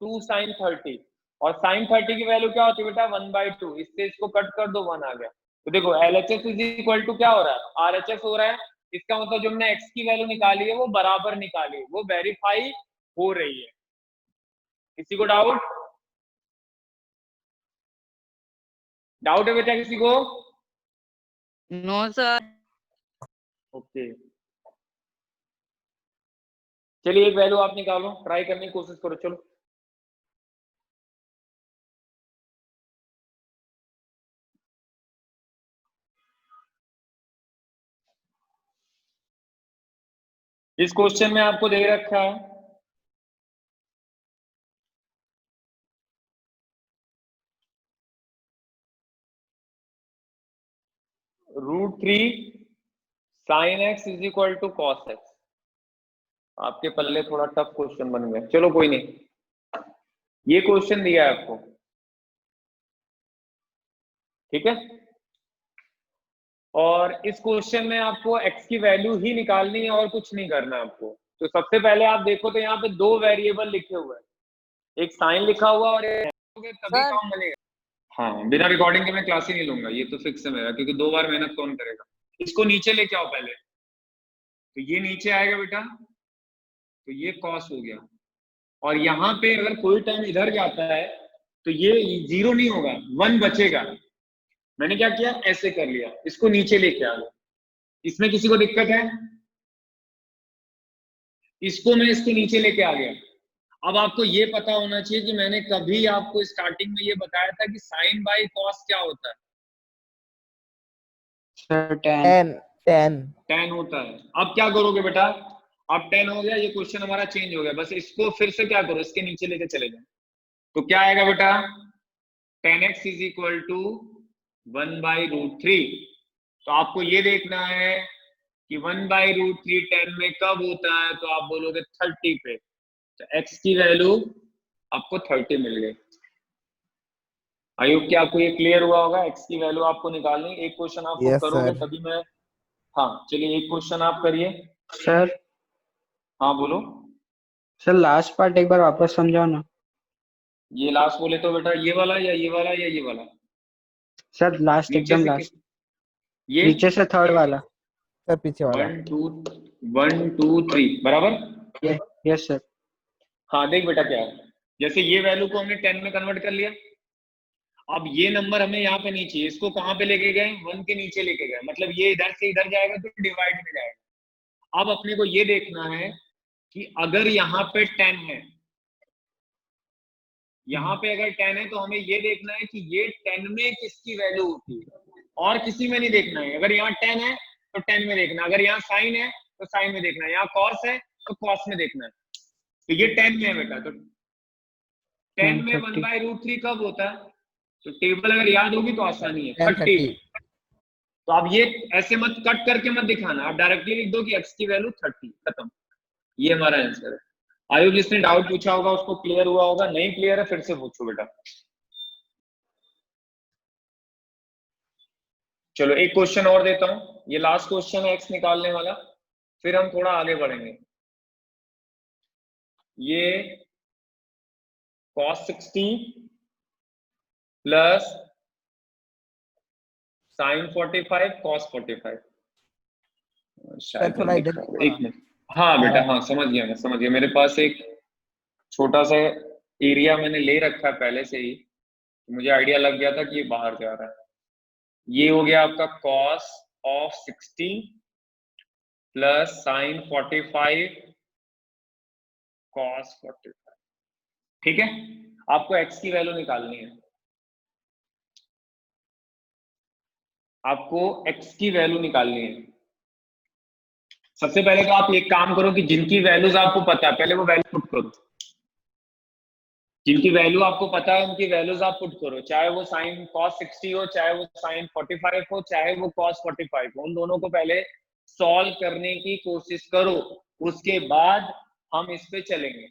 2 sin 30, और sin 30 की वैल्यू क्या होती है बेटा 1/2, इससे इसको कट कर दो 1 आ गया। तो देखो LHS इज इक्वल टू क्या हो रहा है, RHS हो रहा है, इसका मतलब जो हमने x की वैल्यू निकाली है वो बराबर निकाली है, वो वेरीफाई हो रही है। किसी को डाउट है बेटा किसी को? No sir. ओके चलिए एक वैल्यू आप निकालो, ट्राई करने की कोशिश करो, चलो। इस क्वेश्चन में आपको दे रखा है √3 sin x is equal to cos x। आपके पल्ले थोड़ा टफ क्वेश्चन बन गया, चलो कोई नहीं, ये क्वेश्चन दिया है आपको, ठीक है। और इस क्वेश्चन में आपको x की वैल्यू ही निकालनी है और कुछ नहीं करना है आपको। तो सबसे पहले आप देखो तो यहाँ पे 2 वेरिएबल लिखे हुए हैं, एक साइन लिखा हुआ और एक तभी काम बनेगा। हाँ बिना रिकॉर्डिंग के मैं क्लास ही नहीं लूंगा, ये तो फिक्स है मेरा, क्योंकि 2 बार मेहनत कौन करेगा। इसको नीचे लेके आओ पहले, तो ये नीचे आएगा बेटा, तो ये कॉस हो गया, और यहाँ पे अगर कोई टाइम इधर जाता है तो ये 0 नहीं होगा, 1 बचेगा। मैंने क्या किया, ऐसे कर लिया, इसको नीचे लेके आ गया। इसमें किसी को दिक्कत है? इसको मैं इसके नीचे लेके आ गया। अब आपको ये पता होना चाहिए कि मैंने कभी आपको स्टार्टिंग में ये बताया था कि साइन बाई कॉस क्या होता है, tan होता है। अब क्या करोगे बेटा, अब 10 हो गया, ये क्वेश्चन हमारा चेंज हो गया, बस इसको फिर से क्या करो, इसके नीचे लेके चले जाओ, तो क्या आएगा बेटा, tan x is equal to 1/√3। तो आपको ये देखना है कि 1/√3 10 में कब होता है, तो आप बोलोगे 30 पे, तो x की वैल्यू आपको 30 मिल गई। आई होप कि आपको ये क्लियर हुआ होगा, x की वैल्यू आपको निकालनी। एक क्वेश्चन आपको Yes, करोगे sir. तभी मैं, हाँ चलिए एक क्वेश्चन आप करिए सर हाँ बोलो। सर लास्ट पार्ट एक बार वापस समझाओ ना। ये लास्ट बोले तो बेटा ये वाला या ये वाला या ये वाला? सर लास्ट नीचे एकदम से लास्ट, ये नीचे से थर्ड वाला। सर पीछे वाला। 1 2 3 बराबर। Yes sir. हाँ देख बेटा क्या है, जैसे ये वैल्यू को हमने 10 में कन्वर्ट कर लिया, अब ये नंबर हमें यहाँ पे नहीं चाहिए, इसको कहाँ पे लेके गए? 1 के नीचे लेके गए, मतलब ये इधर से इधर जाएगा तो डिवाइड में जाएगा। अब अपने को ये देखना है कि अगर यहाँ पे 10 है, यहाँ पे अगर 10 है तो हमें ये देखना है कि ये 10 में किसकी वैल्यू होती है, और किसी में नहीं देखना है। अगर यहाँ 10 है तो 10 में देखना, अगर यहाँ साइन है तो साइन में देखना, यहाँ कॉस है तो कॉस में देखना है। तो ये 10 में है बेटा, तो 10 में 1/√3 कब होता है? तो टेबल अगर याद होगी तो आसानी है, 30। तो आप ये ऐसे मत कट करके मत दिखाना, आप डायरेक्टली लिख दो कि x की वैल्यू 30, खत्म। ये हमारा आंसर है। आई होप जिसने डाउट पूछा होगा उसको क्लियर हुआ होगा, नहीं क्लियर है फिर से पूछो बेटा। चलो एक क्वेश्चन और देता हूं, ये लास्ट क्वेश्चन है x निकालने वाला, फिर हम थोड़ा आगे बढ़ेंगे। ये cos 60 प्लस sin 45 cos 45, शायद थोड़ा मैंने इधर लिखा होगा। एक मिनट, हाँ बेटा हाँ समझ गया, मैं समझ गया। मेरे पास एक छोटा सा एरिया मैंने ले रखा है पहले से ही, मुझे आइडिया लग गया था कि ये बाहर जा रहा है। ये हो गया आपका cos of 60 plus sin 45 cos 45, ठीक है। आपको x की वैल्यू निकालनी है, आपको x की वैल्यू निकालनी है। सबसे पहले तो आप एक काम करो कि जिनकी वैल्यूज आपको पता है पहले वो वैल्यू पुट करो, जिनकी वैल्यू आपको पता है उनकी वैल्यूज आप पुट करो, चाहे वो sin cos 60 हो, चाहे वो sin 45 हो, चाहे वो cos 45 हो, उन दोनों को पहले सॉल्व करने की कोशिश करो, उसके बाद हम इस पे चलेंगे।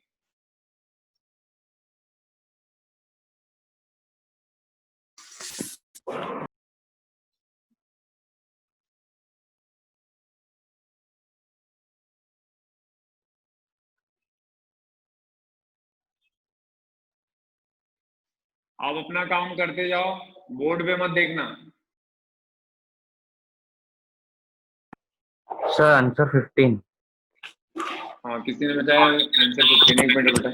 आप अपना काम करते जाओ, बोर्ड पे मत देखना। Sir answer 15। हाँ किसी ने बताया आंसर 15, एक मिनट बेटा।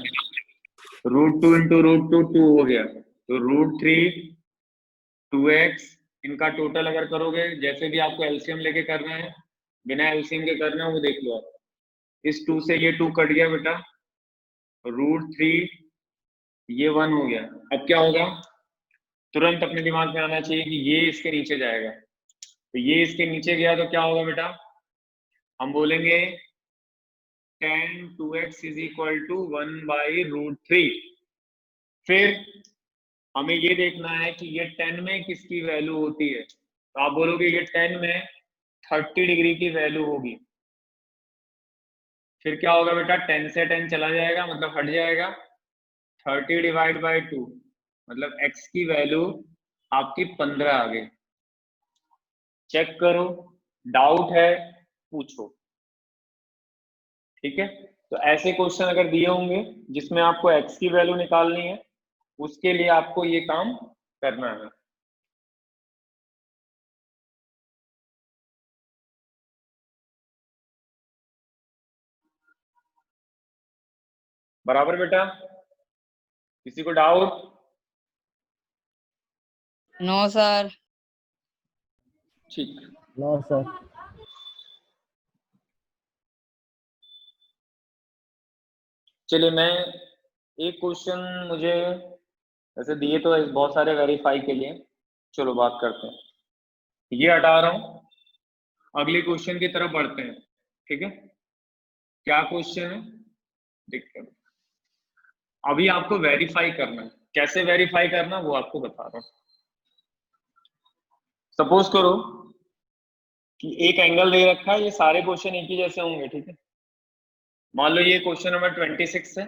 √2 इंटू √2 2 हो गया, तो √3 2x, इनका टोटल अगर करोगे, जैसे भी आपको एलसीएम लेके करना है, बिना एलसीएम के करना है वो देख लो आप। इस 2 से ये 2 कट गया बेटा, √3 ये 1 हो गया। अब क्या होगा, तुरंत अपने दिमाग में आना चाहिए कि ये इसके नीचे जाएगा, तो ये इसके नीचे गया तो क्या होगा बेटा, हम बोलेंगे tan 2x is equal to 1/√3। फिर हमें ये देखना है कि ये 10 में किसकी वैल्यू होती है, तो आप बोलोगे ये 10 में 30 डिग्री की वैल्यू होगी। फिर क्या होगा बेटा, 10 से 10 चला जाएगा मतलब हट जाएगा, 30 डिवाइड बाई 2 मतलब x की वैल्यू आपकी 15 आ गई। चेक करो, डाउट है पूछो, ठीक है। तो ऐसे क्वेश्चन अगर दिए होंगे जिसमें आपको x की वैल्यू निकालनी है, उसके लिए आपको ये काम करना है। बराबर बेटा, किसी को डाउट? No sir. ठीक, नो सर। चलिए मैं एक क्वेश्चन मुझे ऐसे दिए तो बहुत सारे वेरीफाई के लिए, चलो बात करते हैं, ये हटा रहा हूं, अगले क्वेश्चन की तरफ बढ़ते हैं, ठीक है। क्या क्वेश्चन है देखते हैं। अभी आपको वेरीफाई करना है, कैसे वेरीफाई करना वो आपको बता रहा हूं। सपोज करो कि एक एंगल दे रखा है, ये सारे क्वेश्चन एक ही जैसे होंगे, ठीक है। मान लो ये क्वेश्चन नंबर 26 है।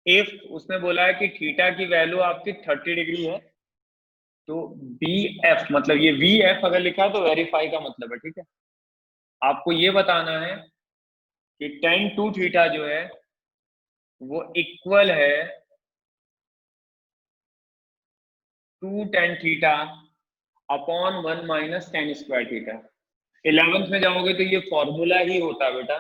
इफ उसने बोला है कि थीटा की वैल्यू आपकी 30 डिग्री है, तो BF मतलब ये VF अगर लिखा है तो वेरीफाई का मतलब है, ठीक है। आपको ये बताना है कि tan 2 थीटा जो है वो इक्वल है 2 tan theta upon 1 minus tan square theta. 11th में जाओगे तो ये फॉर्मूला ही होता है बेटा,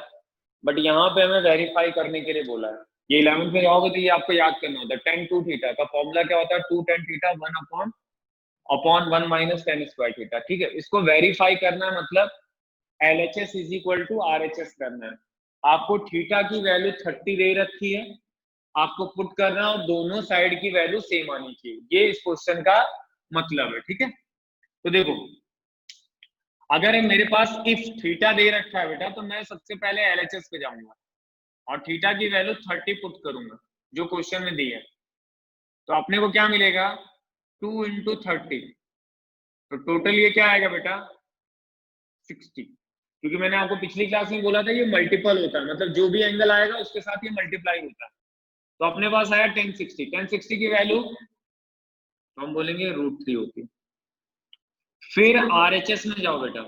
बट यहाँ पे हमें वेरीफाई करने के लिए बोला है। ये 11th में जाओगे तो ये आपको याद करना होता है। tan 2 थीटा का फॉर्मूला क्या होता है? 2 tan theta 1 upon 1 minus tan square theta. ठीक है, इसको वेरीफाई करना है, मतलब LHS is equal to RHS करना है। आपको थीटा की वैल्यू 30 दे रखी है, आपको पुट करना है और दोनों साइड की वैल्यू सेम आनी चाहिए। ये इस क्वेश्चन का मतलब है। ठीक है, तो देखो अगर मेरे पास इफ थीटा दे रखा है बेटा, तो मैं सबसे पहले LHS पे जाऊंगा और थीटा की वैल्यू 30 पुट करूंगा जो क्वेश्चन में दी है। तो अपने को क्या मिलेगा? 2 इंटू 30, तो टोटल ये क्या आएगा बेटा? 60। क्योंकि मैंने आपको पिछली क्लास में बोला था ये मल्टीपल होता है, मतलब जो भी एंगल आएगा उसके साथ ये मल्टीप्लाई होता है। तो अपने पास आया 1060। 1060 की वैल्यू तो हम बोलेंगे √3 होती है। फिर RHS में जाओ बेटा,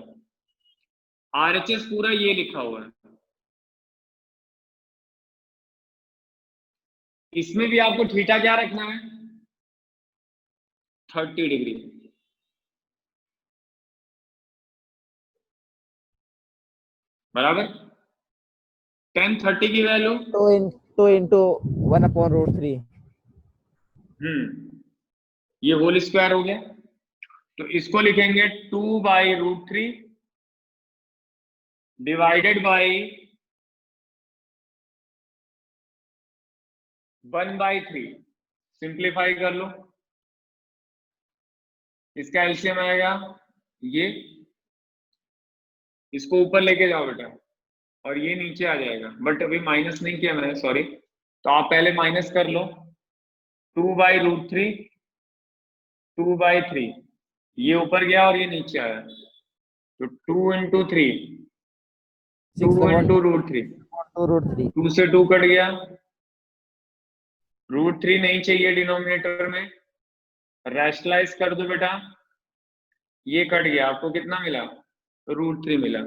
RHS पूरा ये लिखा हुआ है, इसमें भी आपको थीटा क्या रखना है? 30 डिग्री। बराबर। 1030 की वैल्यू 2 into 1 upon √3। ये होल स्क्वायर हो गया, तो इसको लिखेंगे 2 बाई √3 डिवाइडेड बाई 1/3। सिंप्लीफाई कर लो, इसका एलसीएम आएगा ये, इसको ऊपर लेके जाओ बेटा और ये नीचे आ जाएगा, बट अभी माइनस नहीं किया मैंने, सॉरी। तो आप पहले माइनस कर लो, 2 बाई √3 2/3, ये ऊपर गया और ये नीचे आया, तो 2 इंटू 3 2 इंटू √3, 2 से 2 कट गया, √3 नहीं चाहिए डिनोमिनेटर में, रैशनलाइज कर दो बेटा, ये कट गया, आपको कितना मिला? √3 मिला।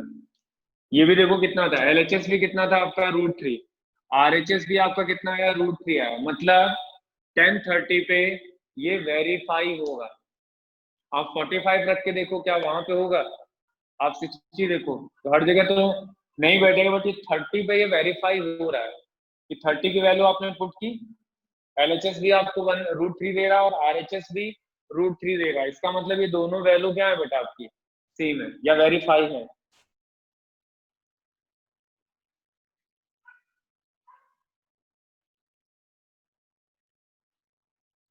ये भी देखो कितना था, LHS भी कितना था आपका? √3। RHS भी आपका कितना आया? √3 आया। मतलब 1030 पे ये वेरीफाई होगा। आप 45 रख के देखो क्या वहां पे होगा, आप 60 देखो तो हर जगह तो नहीं बैठेगा, बट ये 30 पे ये वेरीफाई हो रहा है कि 30 की वैल्यू आपने पुट की, LHS भी आपको √3 दे रहा है और RHS भी √3 दे रहा है। इसका मतलब ये दोनों वैल्यू क्या है बेटा आपकी? सेम है या वेरीफाई है।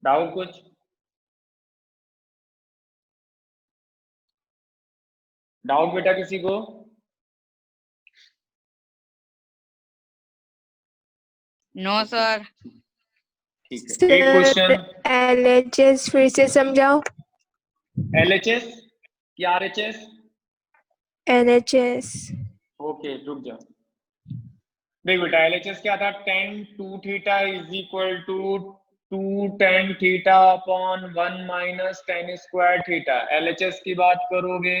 डाउट कुछ? डाउट बेटा किसी को? No sir. ठीक है, एक सर क्वेश्चन। LHS फिर से समझाओ। LHS कि RHS? LHS। ओके रुक जाओ, देख बेटा LHS क्या था? tan 2 theta is equal to 2 tan theta upon 1 minus tan square theta. LHS की बात करोगे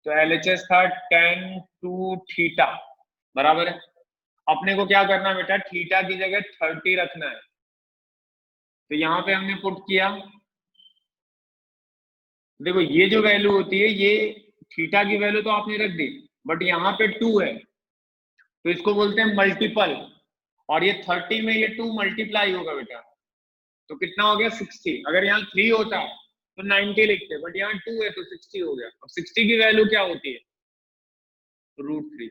तो LHS था tan 2 थीटा, बराबर है। अपने को क्या करना है बेटा? थीटा की जगह 30 रखना है, तो यहाँ पे हमने पुट किया। देखो ये जो वैल्यू होती है, ये थीटा की वैल्यू तो आपने रख दी, बट यहाँ पे 2 है तो इसको बोलते हैं मल्टीपल, और ये 30 में ये 2 मल्टीप्लाई होगा बेटा, तो कितना हो गया? 60। अगर यहाँ 3 होता तो 90 लिखते, बट यहाँ 2 है तो 60 हो गया। अब 60 की वैल्यू क्या होती है? √3।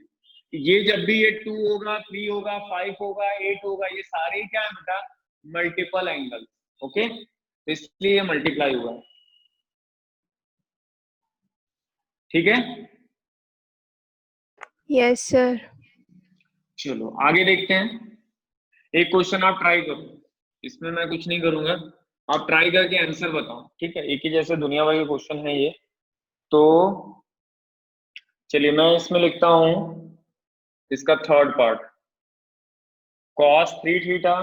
ये जब भी ये 2 होगा, 3 होगा, 5 होगा, 8 होगा, ये सारे ही क्या है बेटा? Multiple angle. ओके, तो इसलिए ये मल्टीप्लाई हुआ। ठीक है, यस सर। चलो आगे देखते हैं। एक क्वेश्चन आप ट्राई करो, इसमें मैं कुछ नहीं करूंगा, आप ट्राई करके आंसर बताओ। ठीक है, एक ही जैसे दुनिया भर के क्वेश्चन है ये। तो चलिए मैं इसमें लिखता हूं इसका third part, cos 3 theta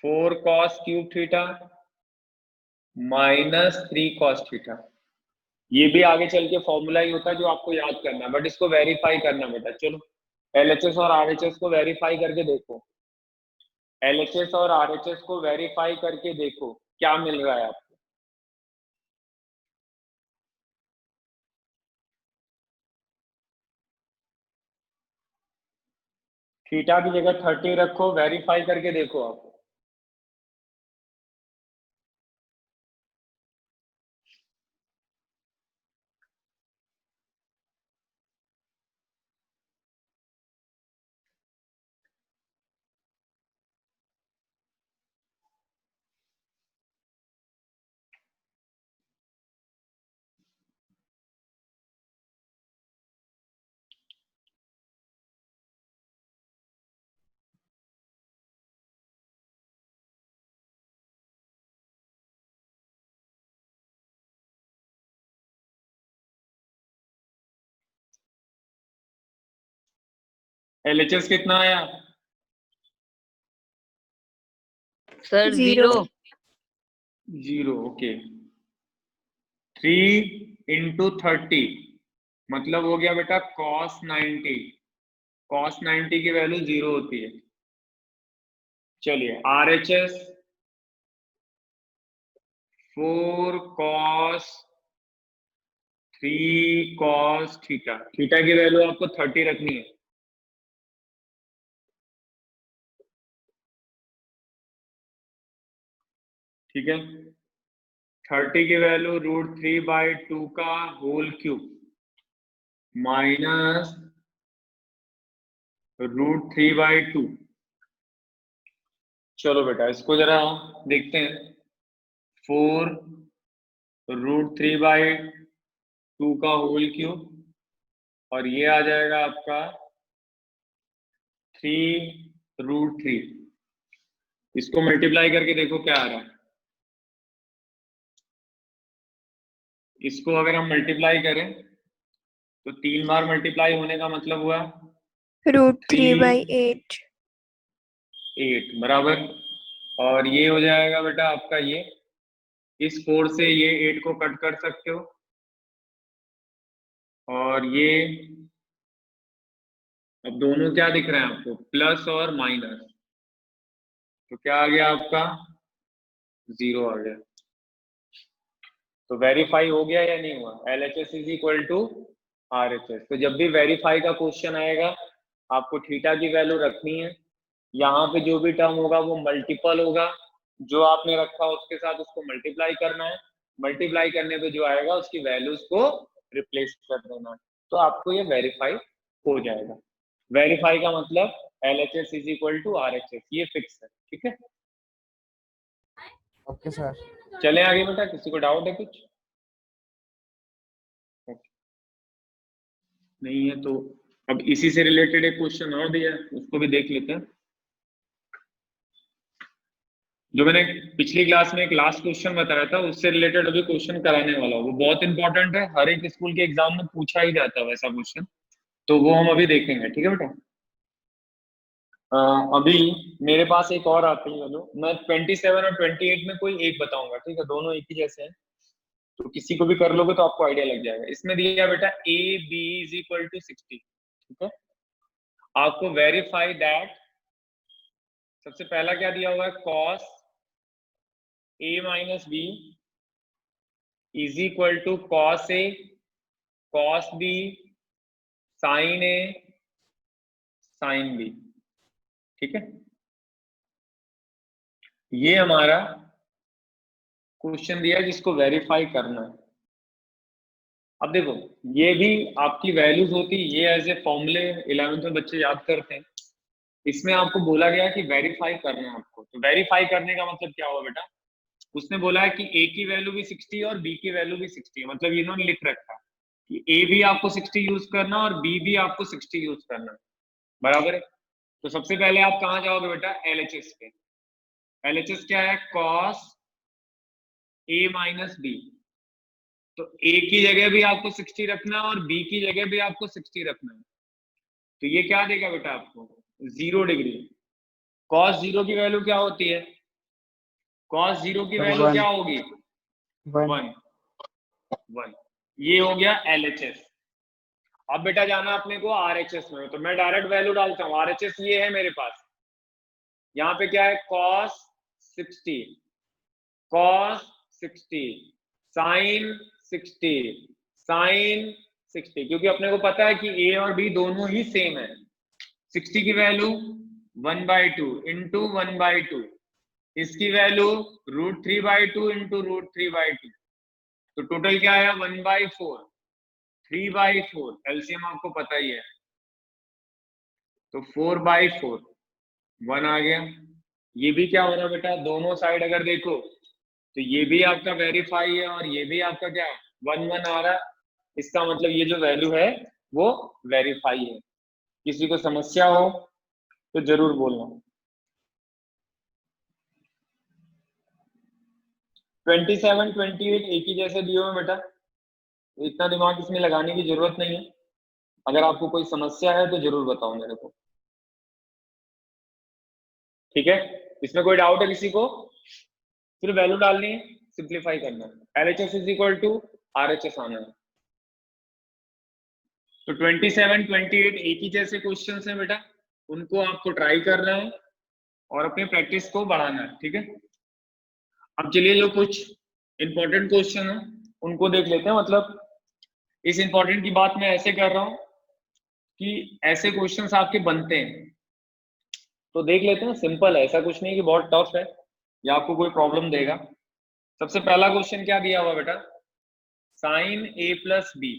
4 cos cube theta minus 3 cos theta. ये भी आगे चल के फॉर्मूला ही होता है जो आपको याद करना है, बट इसको वेरीफाई करना बेटा। चलो LHS और RHS को वेरीफाई करके देखो, LHS और RHS को वेरीफाई करके देखो क्या मिल रहा है आपको। थीटा की जगह 30 रखो, वेरीफाई करके देखो आप। LHS कितना आया? Sir Zero. 0। 0, ओके। 3 into 30 मतलब हो गया बेटा cos 90। cos 90 की वैल्यू 0 होती है। चलिए RHS 4 cos 3 cos theta, theta की वैल्यू आपको 30 रखनी है। ठीक है, 30 की वैल्यू √3/2 का होल क्यूब माइनस √3/2। चलो बेटा इसको जरा देखते हैं। 4 √3/2 का होल क्यूब और ये आ जाएगा आपका 3√3। इसको मल्टीप्लाई करके देखो क्या आ रहा है। इसको अगर हम मल्टीप्लाई करें तो 3 बार मल्टीप्लाई होने का मतलब हुआ √3/8. 8 बराबर। और ये हो जाएगा बेटा आपका ये, इस 4 से ये 8 को कट कर सकते हो और ये अब दोनों क्या दिख रहे हैं आपको, प्लस और माइनस, तो क्या आ गया आपका 0 आ गया। तो वेरीफाई हो गया या नहीं हुआ? LHS is equal to RHS। तो जब भी वेरीफाई का क्वेश्चन आएगा आपको थीटा की वैल्यू रखनी है। यहाँ पे जो भी टर्म होगा वो मल्टीपल होगा, जो आपने रखा उसके साथ उसको मल्टीप्लाई करना है, मल्टीप्लाई करने पे जो आएगा उसकी वैल्यूज को रिप्लेस कर देना है, तो आपको ये वेरीफाई हो जाएगा। वेरीफाई का मतलब LHS is equal to RHS, ये फिक्स है। ठीक है, ओके सर। चले आगे बेटा, किसी को डाउट है कुछ? नहीं है तो अब इसी से रिलेटेड एक क्वेश्चन और दिया है, उसको भी देख लेते हैं। जो मैंने पिछली क्लास में एक लास्ट क्वेश्चन बताया था उससे रिलेटेड अभी क्वेश्चन कराने वाला हूँ, वो बहुत इंपॉर्टेंट है, हर एक स्कूल के एग्जाम में पूछा ही जाता है वैसा क्वेश्चन, तो वो हम अभी देखेंगे। ठीक है बेटा, अभी मेरे पास एक और आती है, चलो मैं 27 और 28 में कोई एक बताऊंगा। ठीक है, दोनों एक ही जैसे हैं, तो किसी को भी कर लोगे तो आपको आइडिया लग जाएगा। इसमें दिया बेटा AB इज इक्वल टू 60। ठीक है, आपको वेरीफाई दैट, सबसे पहला क्या दिया हुआ है, cos A minus B is equal to cos A cos B sin A sin B। ठीक है, ये हमारा क्वेश्चन दिया जिसको वेरीफाई करना है। अब देखो ये भी आपकी वैल्यूज होती, ये एज ए फॉर्मूले 11th में बच्चे याद करते हैं। इसमें आपको बोला गया कि वेरीफाई करना है आपको, तो वेरीफाई करने का मतलब क्या हुआ बेटा, उसने बोला है कि A की वैल्यू भी 60 और B की वैल्यू भी 60 है, मतलब इन्होंने लिख रखा है कि A भी आपको 60 यूज करना और B भी आपको 60 यूज करना, बराबर है। तो सबसे पहले आप कहाँ जाओगे बेटा, LHS पे। LHS क्या है, cos A माइनस B, तो A की जगह भी आपको 60 रखना है और B की जगह भी आपको 60 रखना है, तो ये क्या देगा बेटा आपको 0 डिग्री। cos 0 की वैल्यू क्या होती है, cos 0 की वैल्यू क्या होगी, 1। ये हो गया LHS। अब बेटा जाना अपने को RHS में, तो मैं डायरेक्ट वैल्यू डालता हूँ। RHS ये है मेरे पास, यहाँ पे क्या है cos 60, cos 60, sin 60, sin 60, क्योंकि अपने को पता है कि A और B दोनों ही सेम है। 60 की वैल्यू 1/2 इंटू 1/2, इसकी वैल्यू √3/2 इंटू √3/2, तो टोटल क्या है 1/4, 3/4, एलसीएम आपको पता ही है, तो 4/4, 1 आ गया। ये भी क्या हो रहा है बेटा, दोनों साइड अगर देखो तो ये भी आपका वेरीफाई है और ये भी आपका क्या 1 आ रहा है, इसका मतलब ये जो वैल्यू है वो वेरीफाई है। किसी को समस्या हो तो जरूर बोलना। 27, 28 एक ही जैसे दिए हुए बेटा, इतना दिमाग इसमें लगाने की जरूरत नहीं है। अगर आपको कोई समस्या है तो जरूर बताओ मेरे को, ठीक है। इसमें कोई डाउट है किसी को? फिर वैल्यू डालनी है, सिंप्लीफाई करना है, LHS is equal to RHS आना है। तो 27, 28 एक ही जैसे क्वेश्चंस हैं बेटा, उनको आपको ट्राई करना है और अपनी प्रैक्टिस को बढ़ाना है, ठीक है। अब चलिए जो कुछ इंपॉर्टेंट क्वेश्चन है उनको देख लेते हैं। मतलब इस इंपॉर्टेंट की बात मैं ऐसे कर रहा हूं कि ऐसे क्वेश्चंस आपके बनते हैं, तो देख लेते हैं। सिंपल है, ऐसा कुछ नहीं कि बहुत टफ है या आपको कोई प्रॉब्लम देगा। सबसे पहला क्वेश्चन क्या दिया हुआ बेटा, sin A plus B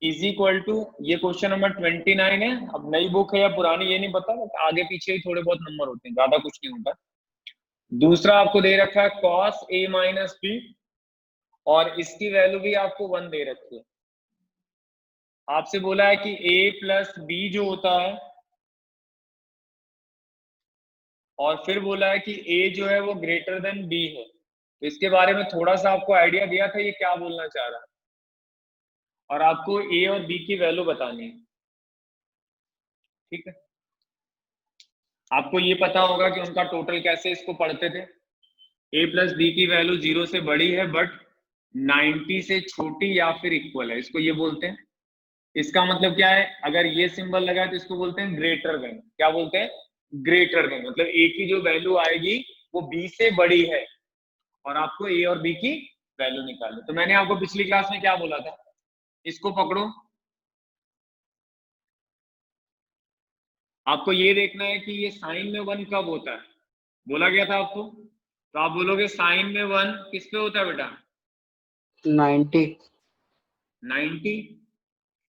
is equal to, ये क्वेश्चन नंबर 29 है। अब नई बुक है या पुरानी ये नहीं पता, आगे पीछे ही थोड़े बहुत नंबर होते हैं, ज्यादा कुछ नहीं होता। दूसरा आपको दे रखा है cos A minus B और इसकी वैल्यू भी आपको 1 दे रखी है। आपसे बोला है कि A plus B जो होता है, और फिर बोला है कि A जो है वो ग्रेटर देन B है। तो इसके बारे में थोड़ा सा आपको आइडिया दिया था ये क्या बोलना चाह रहा है, और आपको A और B की वैल्यू बतानी है, ठीक है। आपको ये पता होगा कि उनका टोटल कैसे इसको पढ़ते थे। A प्लस B की वैल्यू 0 से बड़ी है बट 90 से छोटी या फिर इक्वल है, इसको ये बोलते हैं। इसका मतलब क्या है, अगर ये सिंबल लगा है तो इसको बोलते हैं ग्रेटर देन। क्या बोलते हैं? ग्रेटर देन, मतलब A की जो वैल्यू आएगी वो B से बड़ी है और आपको A और B की वैल्यू निकालनी। तो मैंने आपको पिछली क्लास में क्या बोला था, इसको पकड़ो, आपको ये देखना है कि ये साइन में 1 कब होता है, बोला गया था आपको। तो आप बोलोगे साइन में 1 किस पे होता है बेटा? 90।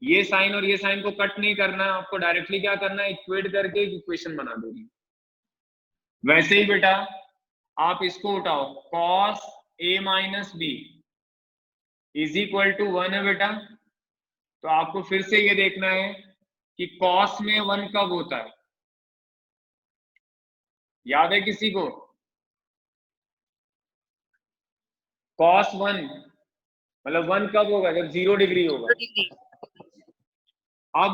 ये साइन और ये साइन को कट नहीं करना है आपको, डायरेक्टली क्या करना है, इक्वेट करके एक इक्वेशन बना दोगे। वैसे ही बेटा आप इसको उठाओ, cos A minus B is equal to 1 है बेटा। तो आपको फिर से ये देखना है कि cos में 1 कब होता है, याद है किसी को? cos 1 मतलब 1 कब होगा, जब 0 डिग्री होगा। अब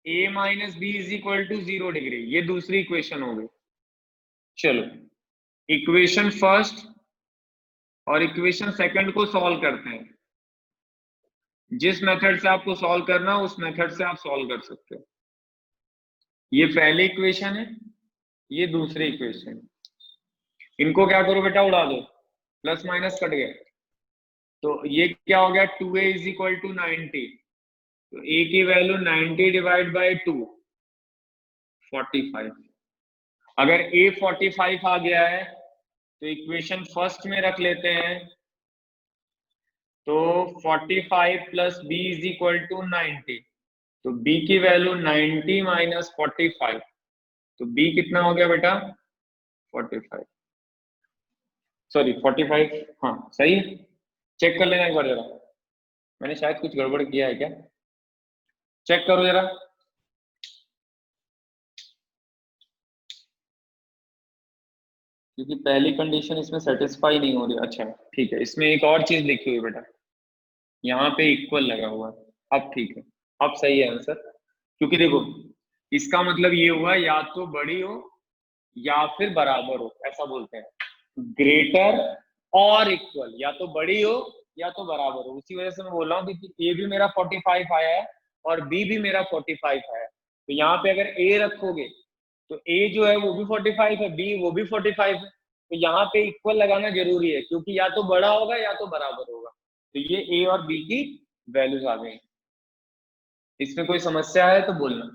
A minus B is equal to 0 degree, ये दूसरी इक्वेशन हो गई। चलो इक्वेशन फर्स्ट और इक्वेशन सेकंड को सॉल्व करते हैं। जिस मेथड से आपको सॉल्व करना उस मेथड से आप सॉल्व कर सकते हो। ये पहली इक्वेशन है, ये दूसरी इक्वेशन है। इनको क्या करो बेटा, उड़ा दो, प्लस माइनस कट गया। तो ये क्या हो गया, 2A इज इक्वल टू 90। तो A की वैल्यू 90 डिवाइड बाई 2 45। अगर A 45 आ गया है तो इक्वेशन फर्स्ट में रख लेते हैं। तो 45 plus B is equal to 90। तो B की वैल्यू 90 माइनस 45। तो B कितना हो गया बेटा, 45, सॉरी 45, हाँ सही है। चेक कर लेना एक बार जरा, मैंने शायद कुछ गड़बड़ किया है क्या, चेक करो जरा। क्योंकि पहली कंडीशन इसमें सेटिस्फाई नहीं हो रही। अच्छा ठीक है, इसमें एक और चीज लिखी हुई बेटा, यहाँ पे इक्वल लगा हुआ है। अब ठीक है, अब सही है आंसर। क्योंकि देखो इसका मतलब ये हुआ या तो बड़ी हो या फिर बराबर हो, ऐसा बोलते हैं। ग्रेटर और इक्वल, या तो बड़ी हो या तो बराबर हो। उसी वजह से मैं बोल रहा हूँ कि ए भी मेरा 45 आया है और बी भी मेरा 45 आया है। तो यहाँ पे अगर ए रखोगे तो ए जो है वो भी 45 है, बी वो भी 45 है, तो यहाँ पे इक्वल लगाना जरूरी है, क्योंकि या तो बड़ा होगा या तो बराबर होगा। तो ये ए और बी की वैल्यूज आ गई। इसमें कोई समस्या है तो बोलना।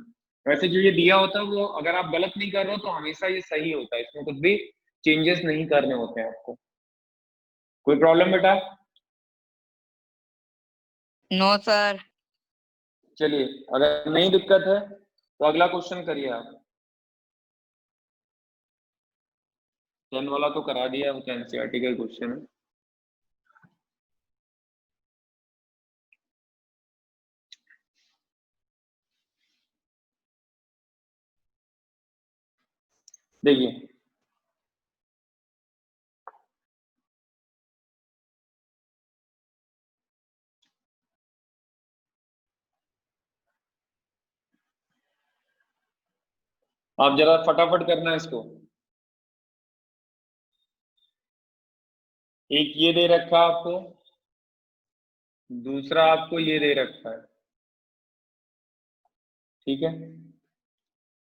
वैसे जो ये दिया होता है वो अगर आप गलत नहीं कर रहे हो तो हमेशा ये सही होता है, इसमें कुछ भी चेंजेस नहीं करने होते हैं आपको। कोई प्रॉब्लम बेटा? No sir. चलिए, अगर नहीं दिक्कत है तो अगला क्वेश्चन करिए आप। 10 वाला तो करा दिया, वो तो एनसीईआरटी का क्वेश्चन है। देखिए, आप जरा फटाफट करना है इसको। एक ये दे रखा आपको, दूसरा आपको ये दे रखा है, ठीक है।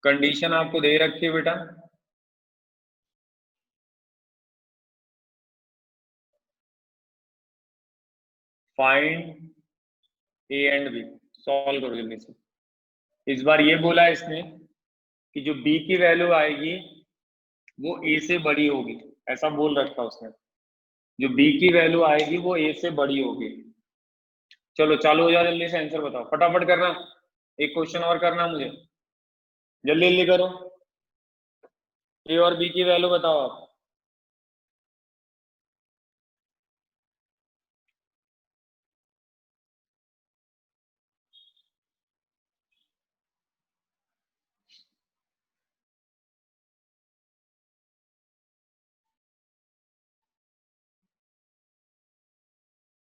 कंडीशन आपको दे रखी है बेटा, find A and B, solve करो जल्दी से। इस बार ये बोला है इसने कि जो बी की वैल्यू आएगी वो ए से बड़ी होगी, ऐसा बोल रखा उसने। जो बी की वैल्यू आएगी वो ए से बड़ी होगी। चलो चालू हो जाओ, जल्दी से आंसर बताओ, फटाफट करना। एक क्वेश्चन और करना मुझे, जल्दी जल्दी करो। ए और बी की वैल्यू बताओ आप।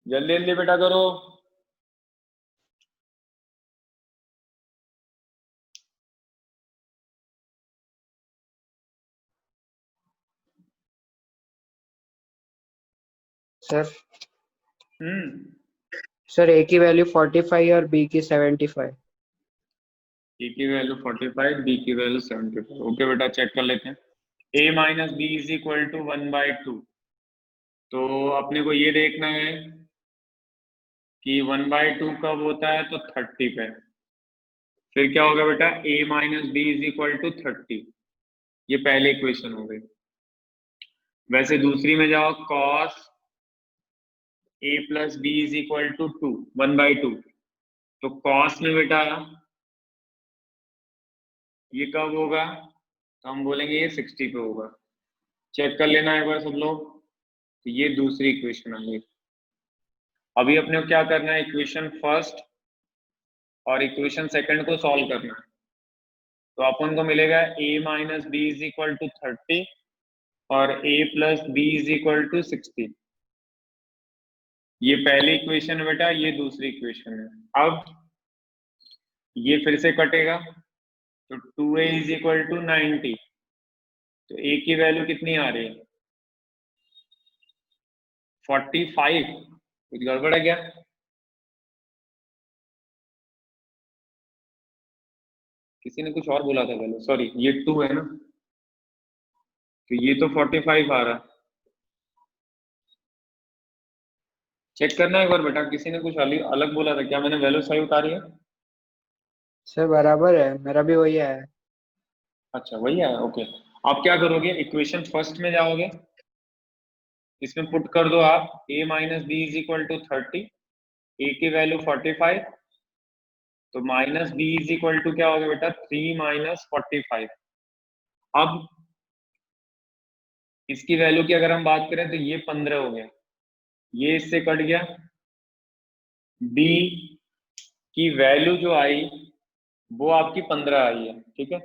जल्दी जल्दी बेटा करो। सर हम्म, सर ए की वैल्यू 45 और बी की 75। ए की वैल्यू 45, बी की वैल्यू 75। ओके बेटा, चेक कर लेते हैं। A minus B is equal to 1/2। तो अपने को ये देखना है कि 1/2 कब होता है, तो 30 पे। फिर क्या होगा बेटा, a minus B is equal to 30। ये पहली इक्वेशन हो गई। वैसे दूसरी में जाओ, cos a plus B is equal to 1/2। तो cos में बेटा ये कब होगा, तो हम बोलेंगे ये 60 पे होगा। चेक कर लेना एक बार सब लोग। तो ये दूसरी इक्वेशन आ गई। अभी अपने को क्या करना है, इक्वेशन फर्स्ट और इक्वेशन सेकंड को सॉल्व करना है। तो अपन को मिलेगा a minus B is equal to 30 और a plus B is equal to 60। ये पहली इक्वेशन है बेटा, ये दूसरी इक्वेशन है। अब ये फिर से कटेगा, तो 2a इज इक्वल टू 90। तो a की वैल्यू कितनी आ रही है, 45। कुछ गड़बड़ है क्या? किसी ने कुछ और बोला था पहले, सॉरी, ये 2 है ना, तो ये तो 45 आ रहा है। चेक करना एक बार बेटा, किसी ने कुछ अलग बोला था क्या? मैंने वैल्यू सही उतारी है? सर बराबर है, मेरा भी वही है। अच्छा वही है, ओके। आप क्या करोगे, इक्वेशन फर्स्ट में जाओगे, इसमें पुट कर दो आप a minus B is equal to 30, a की वैल्यू 45, तो minus B is equal to क्या होगा बेटा, 3 माइनस 45। अब इसकी वैल्यू की अगर हम बात करें तो ये 15 हो गया, ये इससे कट गया। b की वैल्यू जो आई वो आपकी 15 आई है, ठीक है।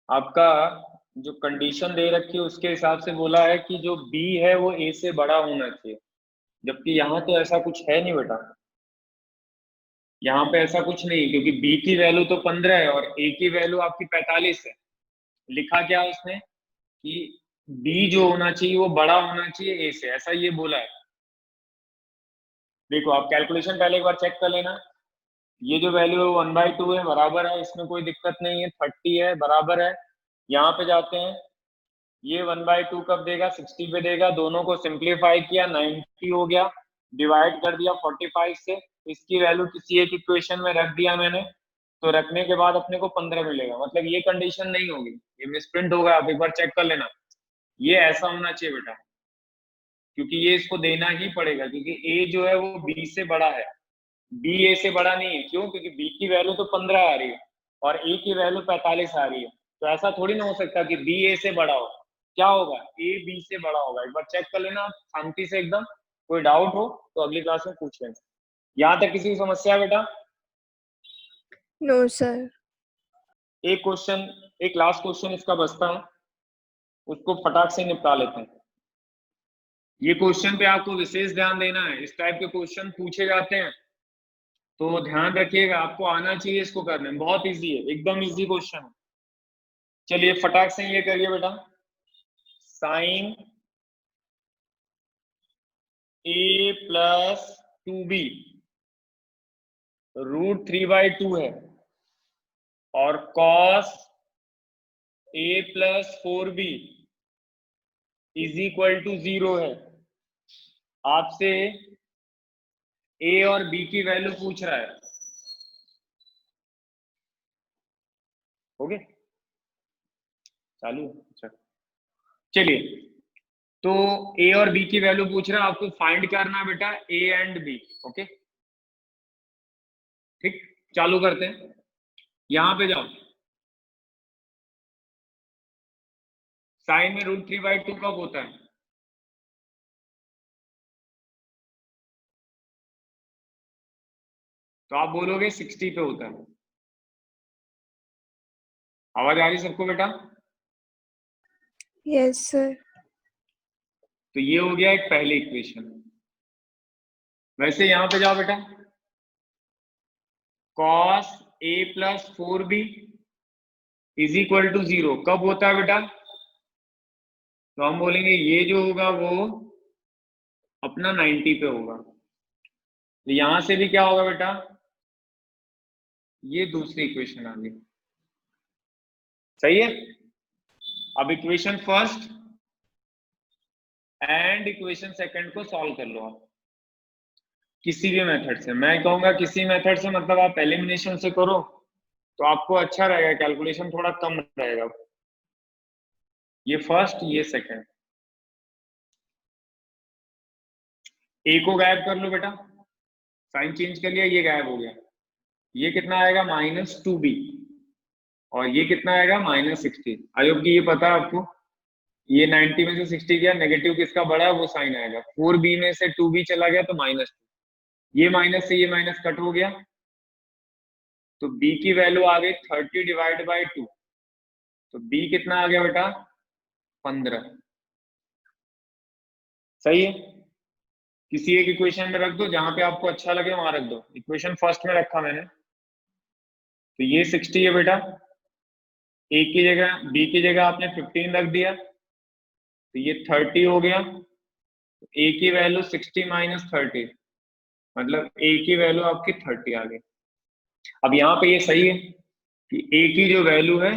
आपका जो कंडीशन दे रखी है उसके हिसाब से बोला है कि जो b है वो a से बड़ा होना चाहिए, जबकि यहाँ तो ऐसा कुछ है नहीं बेटा। यहाँ पे ऐसा कुछ नहीं, क्योंकि b की वैल्यू तो 15 है और a की वैल्यू आपकी 45 है। लिखा क्या उसने कि बी जो होना चाहिए वो बड़ा होना चाहिए ए से, ऐसा ये बोला है। देखो आप कैलकुलेशन पहले एक बार चेक कर लेना। ये जो वैल्यू है 1/2 है, बराबर है, इसमें कोई दिक्कत नहीं है। 30 है, बराबर है। यहाँ पे जाते हैं, ये 1/2 कब देगा, 60 पे देगा। दोनों को सिंप्लीफाई किया, 90 हो गया, डिवाइड कर दिया 45 से। इसकी वैल्यू किसी एक इक्वेशन में रख दिया मैंने, तो रखने के बाद अपने को 15 मिलेगा। मतलब ये कंडीशन नहीं होगी, ये मिसप्रिंट होगा, आप एक बार चेक कर लेना। ये ऐसा होना चाहिए बेटा, क्योंकि ये इसको देना ही पड़ेगा, क्योंकि ए जो है वो बी से बड़ा है, बी ए से बड़ा नहीं है। क्यों? क्योंकि बी की वैल्यू तो 15 आ रही है और ए की वैल्यू 45 आ रही है। तो ऐसा थोड़ी ना हो सकता कि बी ए से बड़ा हो। क्या होगा? ए बी से बड़ा होगा। एक बार चेक कर लेना आप शांति से एकदम। कोई डाउट हो तो अगली क्लास में पूछ लेना। यहाँ तक किसी की समस्या है बेटा? No sir. एक क्वेश्चन, एक लास्ट क्वेश्चन इसका बचता है, उसको फटाक से निपटा लेते हैं। ये क्वेश्चन पे आपको विशेष ध्यान देना है। इस टाइप के क्वेश्चन पूछे जाते हैं तो ध्यान रखिएगा, आपको आना चाहिए इसको करने में। बहुत इजी है, एकदम इजी क्वेश्चन है। चलिए फटाक से ये करिए बेटा। साइन ए प्लस 2b √3/2 है और cos a plus 4b is equal to 0 है। आपसे a और b की वैल्यू पूछ रहा है। हो गया? चालू? अच्छा, चलिए। तो a और b की वैल्यू पूछ रहा है, आपको फाइंड करना है बेटा a एंड b। ओके, ठीक, चालू करते हैं। यहां पे जाओ, साइन में √3/2 कब होता है? तो आप बोलोगे 60 पे होता है। आवाज आ रही सबको बेटा? Yes sir. तो ये हो गया एक पहली इक्वेशन। वैसे यहां पे जाओ बेटा, cos a plus 4b is equal to 0 कब होता है बेटा? तो हम बोलेंगे ये जो होगा वो अपना 90 पे होगा। तो यहां से भी क्या होगा बेटा? ये दूसरी इक्वेशन आ गई। सही है? अब equation first and equation second को सॉल्व कर लो आप किसी भी मेथड से। मैं कहूंगा किसी मेथड से, मतलब आप एलिमिनेशन से करो तो आपको अच्छा रहेगा, कैलकुलेशन थोड़ा कम रहेगा। ये फर्स्ट, ये सेकंड। ए को गायब कर लो बेटा, साइन चेंज कर लिया, ये गायब हो गया। ये कितना आएगा? -2b। और ये कितना आएगा? -60। आई होप कि ये पता है आपको। ये 90 में से 60 गया, नेगेटिव किसका बड़ा है वो साइन आएगा। 4b में से 2b चला गया तो -2। ये माइनस से ये माइनस कट हो गया, तो b की वैल्यू आ गई 30/2। तो b कितना आ गया बेटा? 15। सही है? किसी एक इक्वेशन में रख दो, जहां पे आपको अच्छा लगे वहां रख दो। इक्वेशन फर्स्ट में रखा मैंने, तो ये 60 है बेटा। a की जगह, b की जगह आपने 15 रख दिया, तो ये 30 हो गया। तो a की वैल्यू 60 - 30, मतलब a की वैल्यू आपकी 30 आ गई। अब यहाँ पे ये सही है कि a की जो वैल्यू है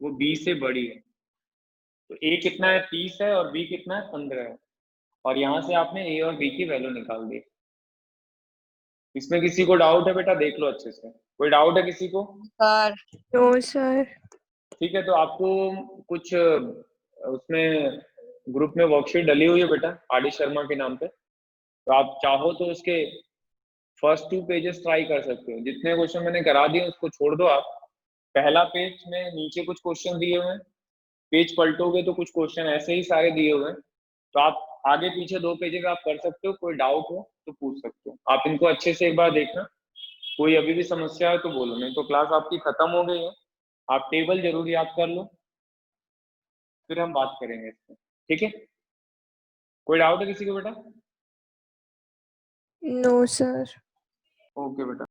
वो b से बड़ी है। तो a कितना है? 30 है और b कितना है? 15 है। और यहाँ से आपने a और b की वैल्यू निकाल दी। इसमें किसी को डाउट है बेटा? देख लो अच्छे से। कोई डाउट है किसी को? सर। No sir. ठीक है, तो आपको कुछ उसमें ग्रुप में वर्कशीट डली हुई है बेटा आर डी शर्मा के नाम पे। तो आप चाहो तो उसके फर्स्ट 2 पेजेस ट्राई कर सकते हो। जितने क्वेश्चन मैंने करा दिए उसको छोड़ दो आप। पहला पेज में नीचे कुछ क्वेश्चन दिए हुए हैं, पेज पलटोगे तो कुछ क्वेश्चन ऐसे ही सारे दिए हुए हैं। तो आप आगे पीछे 2 पेजेस आप कर सकते हो। कोई डाउट हो तो पूछ सकते हो। आप इनको अच्छे से एक बार देखना। कोई अभी भी समस्या है तो बोलो, नहीं तो क्लास आपकी खत्म हो गई है। आप टेबल जरूर याद कर लो, फिर हम बात करेंगे इस पर। ठीक है? कोई डाउट है किसी को बेटा? No sir. ओके बेटा।